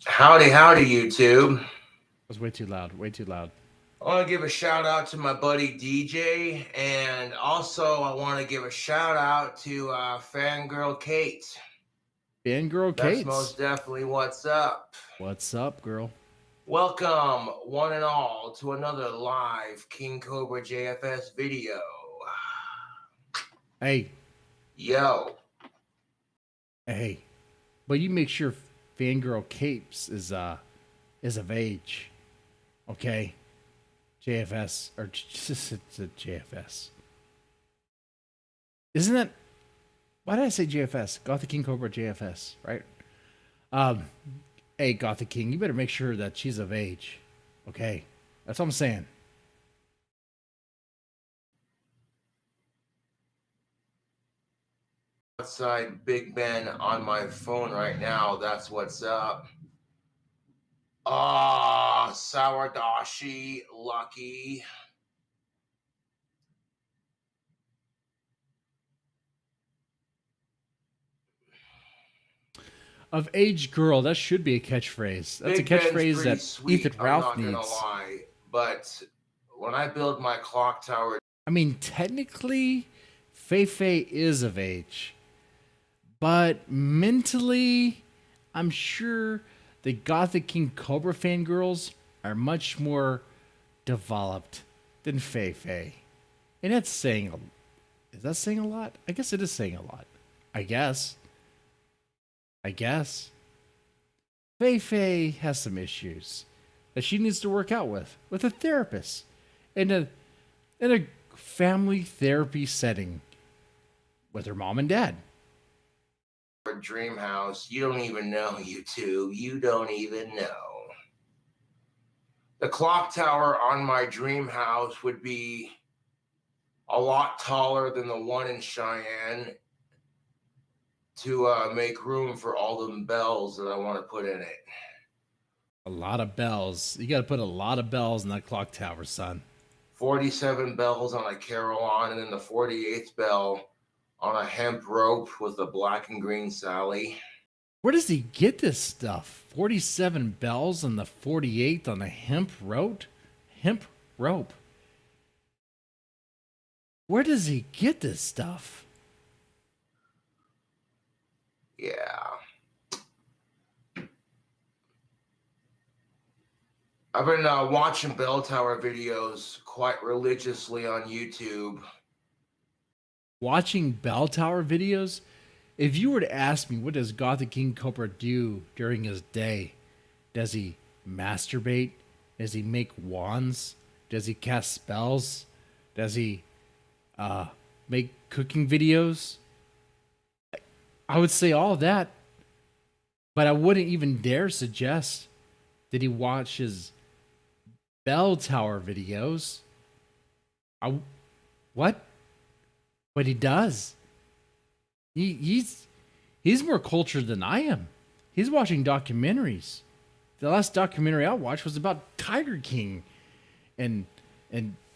Howdy, YouTube. That was way too loud. Way too loud. I want to give a shout out to my buddy DJ, and also I want to give a shout out to fangirl Kate. Fangirl Kate. That's most definitely what's up. What's up, girl? Welcome, one and all, to another live King Cobra JFS video. Hey. Yo. Hey. But you make sure Fangirl Capes is of age. Okay? JFS, or just it's a JFS. Isn't that, why did I say JFS? Gothic King Cobra JFS, right? Hey, Gothic King, you better make sure that she's of age. Okay? That's what I'm saying. Outside Big Ben on my phone right now. That's what's up. Sourdashi, Lucky. Of age girl, that should be a catchphrase. That's Big a catchphrase that sweet, Ethan Ralph needs. I'm not gonna lie, but when I build my clock tower, I mean, technically, Feifei is of age, but mentally, I'm sure the Gothic King Cobra fangirls are much more developed than Feifei. And that's saying, is that saying a lot? I guess it is saying a lot. I guess. Feifei has some issues that she needs to work out with a therapist in a family therapy setting with her mom and dad. Dream house, you don't even know, YouTube. You don't even know. The clock tower on my dream house would be a lot taller than the one in Cheyenne to make room for all the bells that I want to put in it. A lot of bells. You got to put a lot of bells in that clock tower, son. 47 bells on a carillon, and then the 48th bell on a hemp rope with a black and green Sally. Where does he get this stuff? 47 bells and the 48th on a hemp rope? Hemp rope. Where does he get this stuff? Yeah. I've been watching bell tower videos quite religiously on YouTube. Watching bell tower videos? If you were to ask me, what does Gothic King Cobra do during his day? Does he masturbate? Does he make wands? Does he cast spells? Does he make cooking videos? I would say all of that, but I wouldn't even dare suggest that he watches bell tower videos. I what? But he does. He's more cultured than I am. He's watching documentaries. The last documentary I watched was about Tiger King, and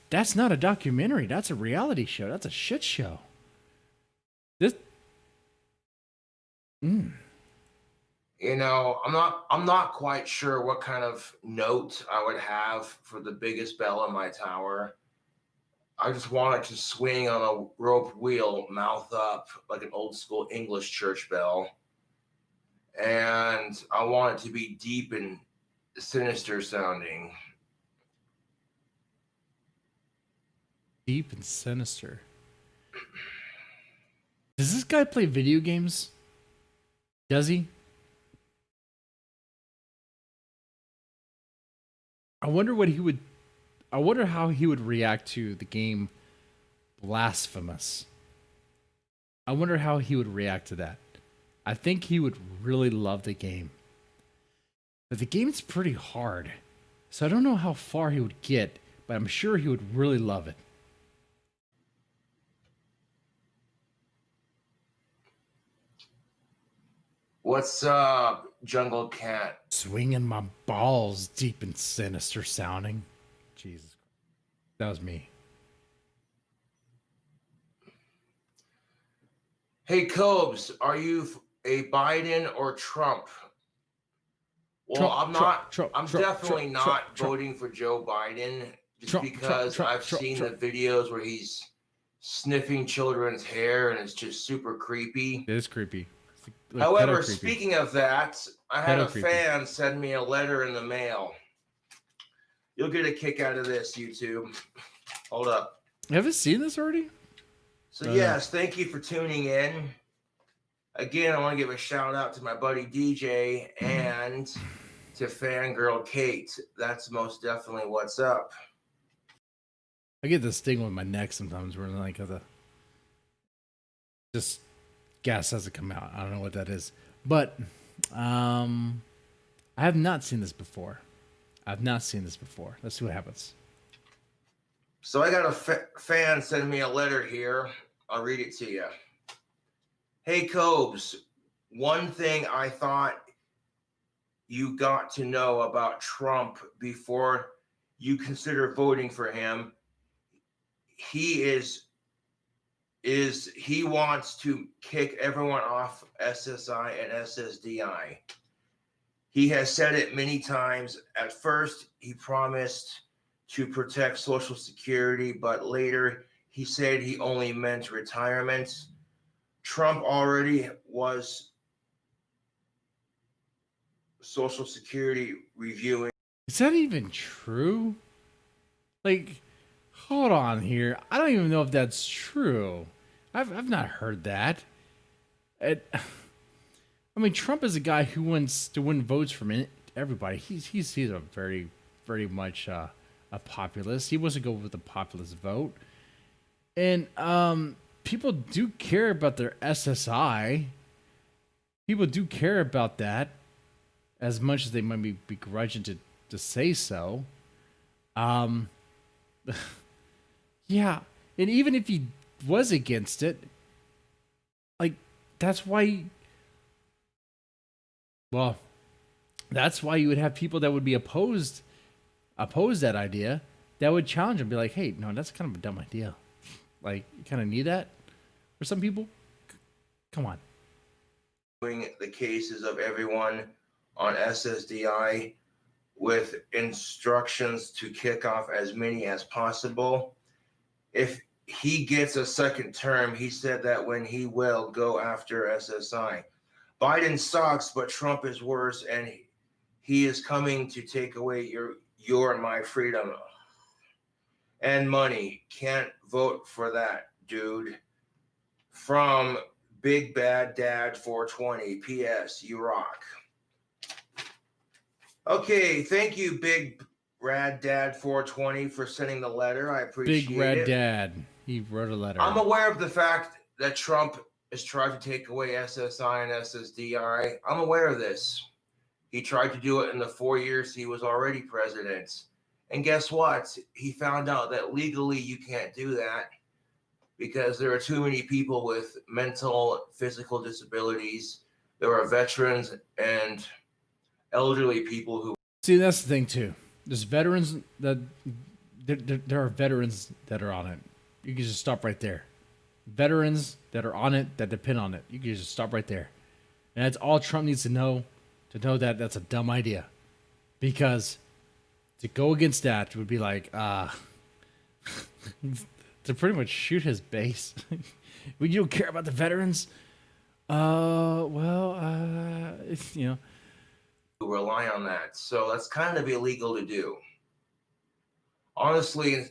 that's not a documentary. That's a reality show. That's a shit show. This, You know, I'm not quite sure what kind of note I would have for the biggest bell in my tower. I just want it to swing on a rope wheel, mouth up, like an old school English church bell. And I want it to be deep and sinister sounding. deep and sinister. Does this guy play video games? Does he? I wonder what he would. I wonder how he would react to the game Blasphemous. I wonder how he would react to that. I think he would really love the game. But the game's pretty hard. So I don't know how far he would get, but I'm sure he would really love it. What's up, Jungle Cat? Swinging my balls deep and sinister sounding. Jesus. That was me. Hey, Cobes, are you a Biden or Trump? Well, I'm definitely not voting for Joe Biden just because I've seen the videos where he's sniffing children's hair and it's just super creepy. It is creepy. However, speaking of that, I had a fan send me a letter in the mail. You'll get a kick out of this, YouTube. Hold up. Have you seen this already? So, yes, thank you for tuning in. Again, I want to give a shout out to my buddy DJ and to fangirl Kate. That's most definitely what's up. I get this sting with my neck sometimes where like just gas has to come out. I don't know what that is. But I have not seen this before. Let's see what happens. So I got a fan send me a letter here. I'll read it to you. Hey, Cobes, one thing I thought you got to know about Trump before you consider voting for him, he wants to kick everyone off SSI and SSDI. He has said it many times. At first, he promised to protect Social Security, but later he said he only meant retirement. Trump already was Social Security reviewing. Is that even true? Like, hold on here. I don't even know if that's true. I've not heard that. I mean, Trump is a guy who wants to win votes from everybody. He's a very, very much a populist. He wants to go with the populist vote, and people do care about their SSI. People do care about that as much as they might be begrudging to say so. Yeah, and even if he was against it, like that's why. Well, that's why you would have people that would be oppose that idea, that would challenge him, be like, hey, no, that's kind of a dumb idea. Like, you kind of need that for some people. Come on. The cases of everyone on SSDI with instructions to kick off as many as possible. If he gets a second term, he said that when he will go after SSI. Biden sucks, but Trump is worse, and he is coming to take away your your and my freedom and money. Can't vote for that, dude. From Big Bad Dad 420. P.S. You rock. Okay, thank you, Big Rad Dad 420, for sending the letter. I appreciate Big Red it. Dad. He wrote a letter. I'm aware of the fact that Trump has tried to take away SSI and SSDI. I'm aware of this. He tried to do it in the 4 years he was already president. And guess what? He found out that legally you can't do that because there are too many people with mental, physical disabilities. There are veterans and elderly people who. See, that's the thing too. There's veterans that there are veterans that are on it. You can just stop right there. Veterans that are on it that depend on it. You can just stop right there. And that's all Trump needs to know that that's a dumb idea. Because to go against that would be like to pretty much shoot his base. Well, you don't care about the veterans? It's, you know. Rely on that. So that's kind of illegal to do. Honestly,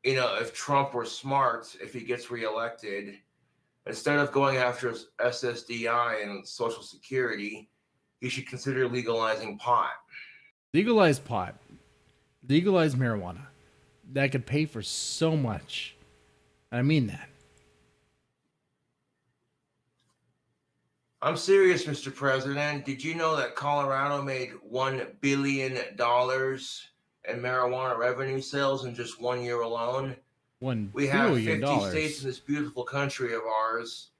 you know, if Trump were smart, if he gets reelected, instead of going after SSDI and Social Security, he should consider legalizing pot. Legalize pot. Legalize marijuana. That could pay for so much. I mean that. I'm serious, Mr. President. Did you know that Colorado made $1 billion in marijuana revenue sales in just 1 year alone? We have 50 states in this beautiful country of ours.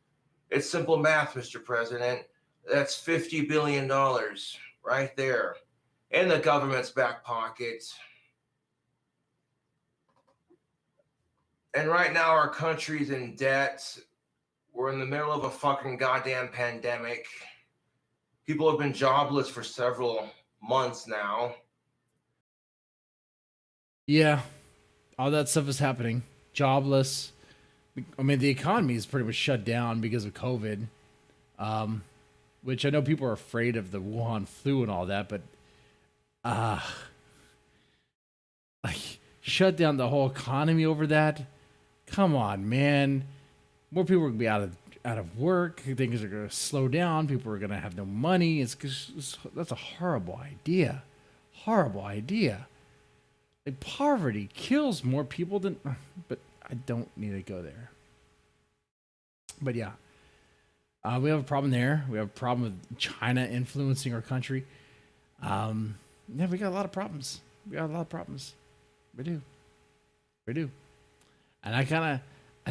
It's simple math, Mr. President. That's $50 billion right there in the government's back pocket. And right now our country's in debt. We're in the middle of a fucking goddamn pandemic. People have been jobless for several months now. Yeah, all that stuff is happening. Jobless. I mean, the economy is pretty much shut down because of COVID, which I know people are afraid of the Wuhan flu and all that, but like shut down the whole economy over that. Come on, man. More people are gonna be out of work. Things are gonna slow down. People are gonna have no money. That's a horrible idea. Horrible idea. Like, poverty kills more people than. But I don't need to go there. But yeah, we have a problem there. We have a problem with China influencing our country. Yeah, we got a lot of problems. We got a lot of problems. We do. We do. And I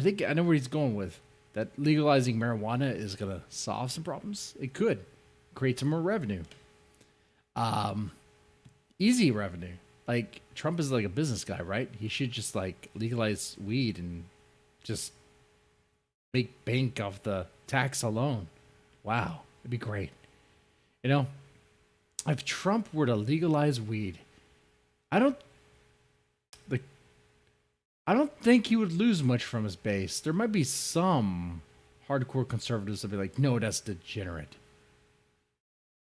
think I know where he's going with that. Legalizing marijuana is going to solve some problems. It could create some more revenue. Easy revenue. Like, Trump is like a business guy, right? He should just like legalize weed and just make bank off the tax alone. Wow, it'd be great. You know, if Trump were to legalize weed, I don't think he would lose much from his base. There might be some hardcore conservatives that be like, no, that's degenerate.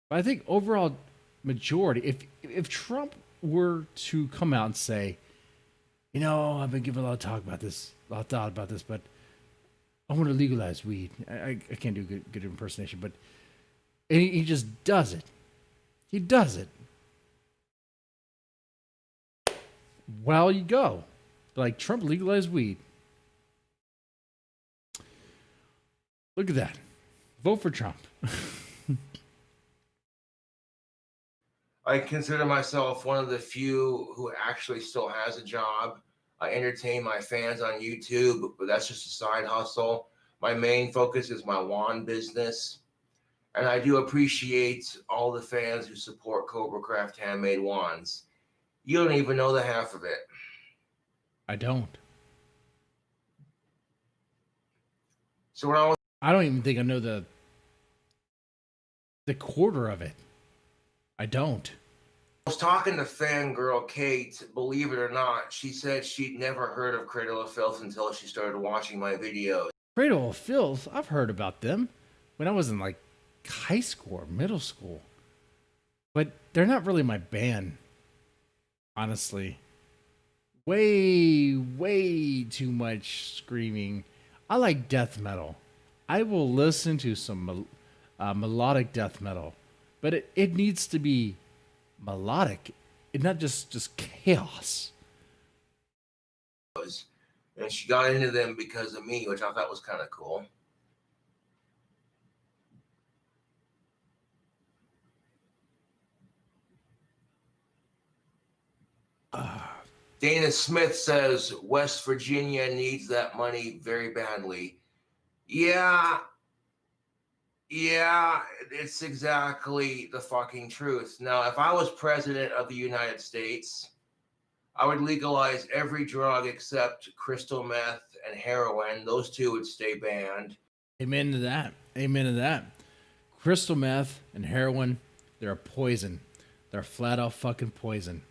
But I think overall majority, if Trump were to come out and say, you know, I've been giving a lot of talk about this, a lot of thought about this, but I want to legalize weed. I can't do good impersonation, but he just does it. He does it. Well, you go. Like, Trump legalized weed. Look at that. Vote for Trump. I consider myself one of the few who actually still has a job. I entertain my fans on YouTube, but that's just a side hustle. My main focus is my wand business. And I do appreciate all the fans who support Cobra Craft handmade wands. You don't even know the half of it. I don't. So when I don't even think I know the quarter of it. I don't. I was talking to fangirl Kate, believe it or not, she said she'd never heard of Cradle of Filth until she started watching my videos. Cradle of Filth, I've heard about them when I was in like high school or middle school. But they're not really my band. Honestly, way too much screaming. I like death metal. I will listen to some melodic death metal, but it needs to be melodic, and not just chaos. And she got into them because of me, which I thought was kind of cool. Dana Smith says West Virginia needs that money very badly. Yeah, it's exactly the fucking truth. Now, if I was president of the United States, I would legalize every drug except crystal meth and heroin. Those two would stay banned. Amen to that. Amen to that. Crystal meth and heroin, they're a poison. They're flat out fucking poison.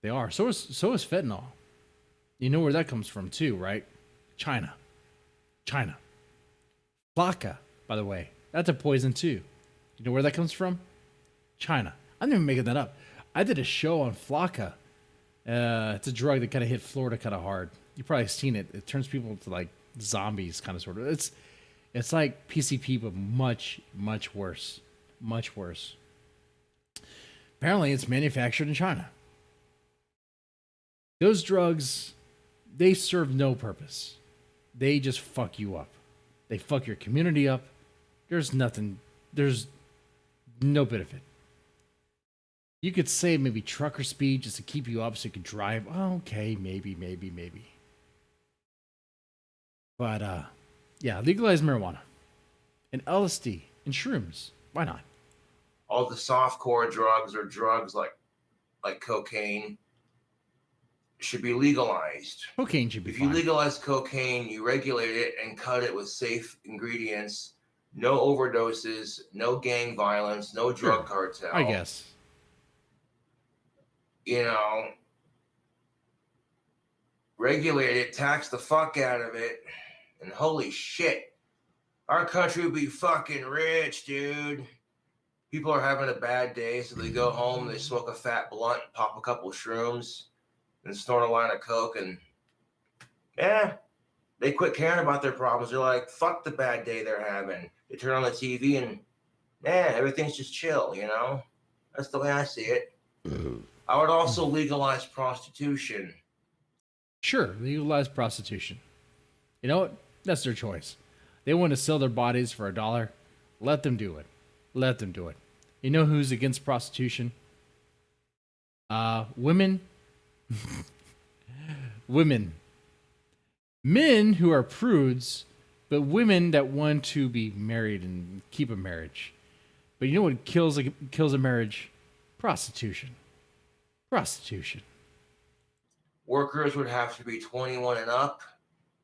They are. So is fentanyl. You know where that comes from too, right? China. Flocka, by the way, that's a poison too. You know where that comes from? China. I'm not even making that up. I did a show on Flocka. It's a drug that kind of hit Florida kind of hard. You've probably seen it. It turns people into like zombies, kind of sort of. It's like PCP, but much worse. Much worse. Apparently, it's manufactured in China. Those drugs, they serve no purpose. They just fuck you up. They fuck your community up. There's no benefit. You could say maybe trucker speed just to keep you up so you could drive. Oh, okay, maybe. But yeah, legalize marijuana and LSD and shrooms. Why not? All the softcore drugs or drugs like cocaine should be legalized. Cocaine should be If fine. you legalize cocaine, you regulate it and cut it with safe ingredients, no overdoses, no gang violence, no drug cartel. I guess. You know, regulate it, tax the fuck out of it, and holy shit, our country would be fucking rich, dude. People are having a bad day, so they go home, they smoke a fat blunt, pop a couple shrooms, and snort a line of coke, and they quit caring about their problems. They're like, fuck the bad day they're having. They turn on the TV and everything's just chill, you know? That's the way I see it. I would also legalize prostitution. Sure, legalize prostitution. You know what? That's their choice. They want to sell their bodies for $1. Let them do it. Let them do it. You know who's against prostitution? Women. Women. Men who are prudes, but women that want to be married and keep a marriage. But you know what kills a marriage? Prostitution. Prostitution. Workers would have to be 21 and up.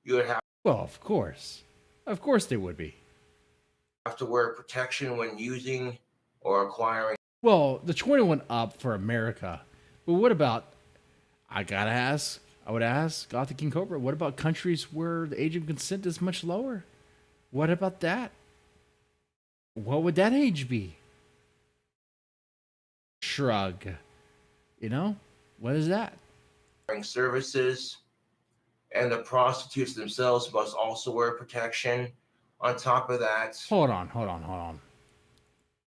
You would have Well, of course. Of course they would be. to wear protection when using or acquiring. Well, the 21 up for America. But what about, I would ask Gothic and Cobra, what about countries where the age of consent is much lower? What about that? What would that age be? Shrug. You know? What is that? Services, and the prostitutes themselves must also wear protection. On top of that, Hold on.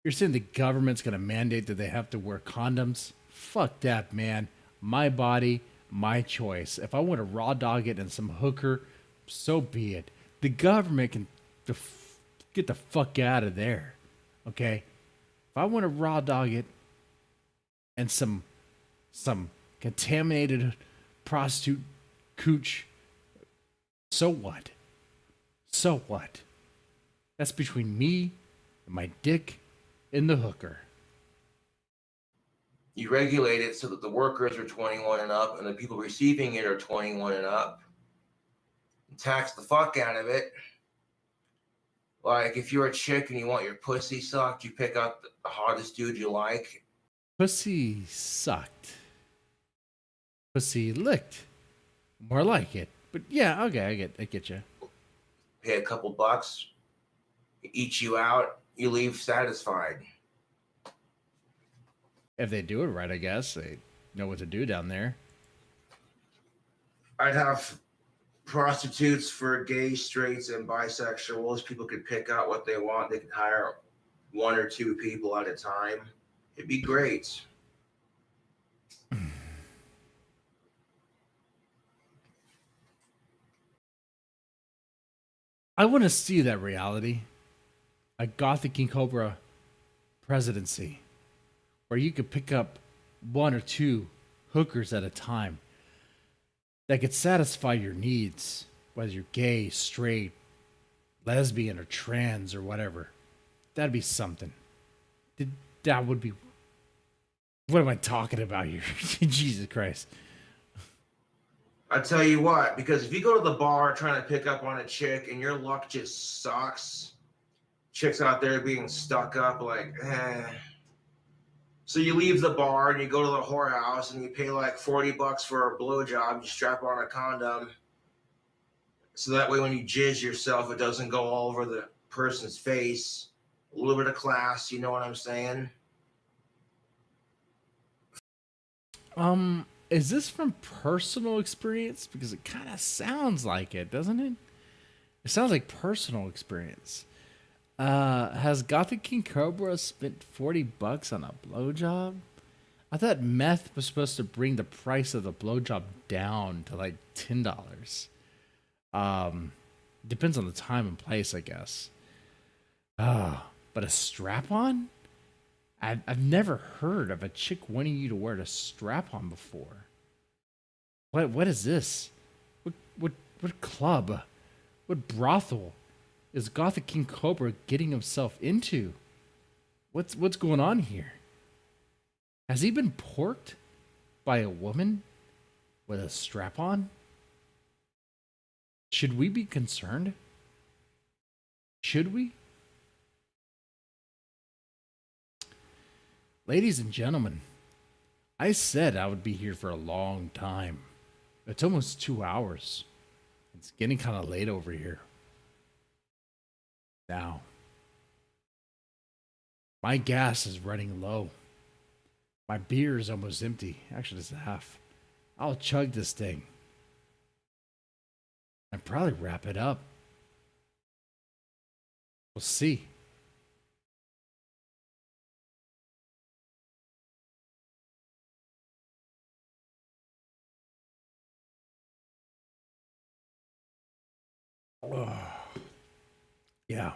You're saying the government's going to mandate that they have to wear condoms? Fuck that, man. My body, my choice. If I want to raw dog it and some hooker, so be it. The government can get the fuck out of there. Okay? If I want to raw dog it and some contaminated prostitute cooch, so what? So what? That's between me and my dick and the hooker. you regulate it so that the workers are 21 and up and the people receiving it are 21 and up. You tax the fuck out of it. Like, if you're a chick and you want your pussy sucked, you pick out the hottest dude you like. Pussy sucked. Pussy licked. More like it. But yeah, okay, I get you. Pay a couple bucks, eat you out, you leave satisfied. If they do it right, I guess. know what to do down there. I'd have prostitutes for gays, straights, and bisexuals. People could pick out what they want. They could hire one or two people at a time. It'd be great. I want to see that reality. A Gothic King Cobra presidency where you could pick up one or two hookers at a time that could satisfy your needs, whether you're gay, straight, lesbian, or trans, or whatever. That'd be something. That would be. What am I talking about here? Jesus Christ. I tell you what, because if you go to the bar trying to pick up on a chick and your luck just sucks, chicks out there being stuck up like, eh. So you leave the bar and you go to the whorehouse and you pay like $40 for a blowjob. You strap on a condom, so that way when you jizz yourself, it doesn't go all over the person's face. A little bit of class, you know what I'm saying? Is this from personal experience? Because it kind of sounds like it, doesn't it? It sounds like personal experience. Has Gothic King Cobra spent $40 on a blowjob? I thought meth was supposed to bring the price of the blowjob down to like $10. Depends on the time and place, I guess. But a strap-on? I've never heard of a chick wanting you to wear a strap-on before. What is this? What club? What brothel is Gothic King Cobra getting himself into? What's going on here? Has he been porked by a woman with a strap-on? Should we be concerned? Should we? Ladies and gentlemen, I said I would be here for a long time. It's almost 2 hours. It's getting kind of late over here. Now, my gas is running low. My beer is almost empty. Actually, it's half. I'll chug this thing and probably wrap it up. We'll see. Ugh. Yeah.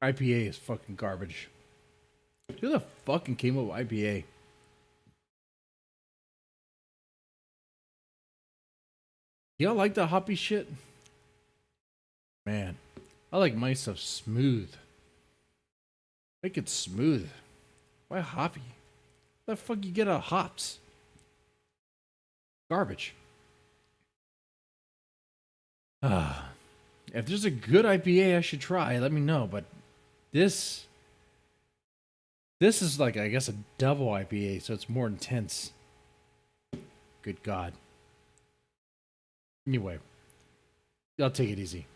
IPA is fucking garbage. Who the fucking came up with IPA? Y'all like the hoppy shit? Man, I like my stuff smooth. Make it smooth. Why hoppy? What the fuck you get out of hops? Garbage. If there's a good IPA I should try, let me know. But this is like, I guess, a double IPA, so it's more intense. Good God. Anyway, y'all take it easy.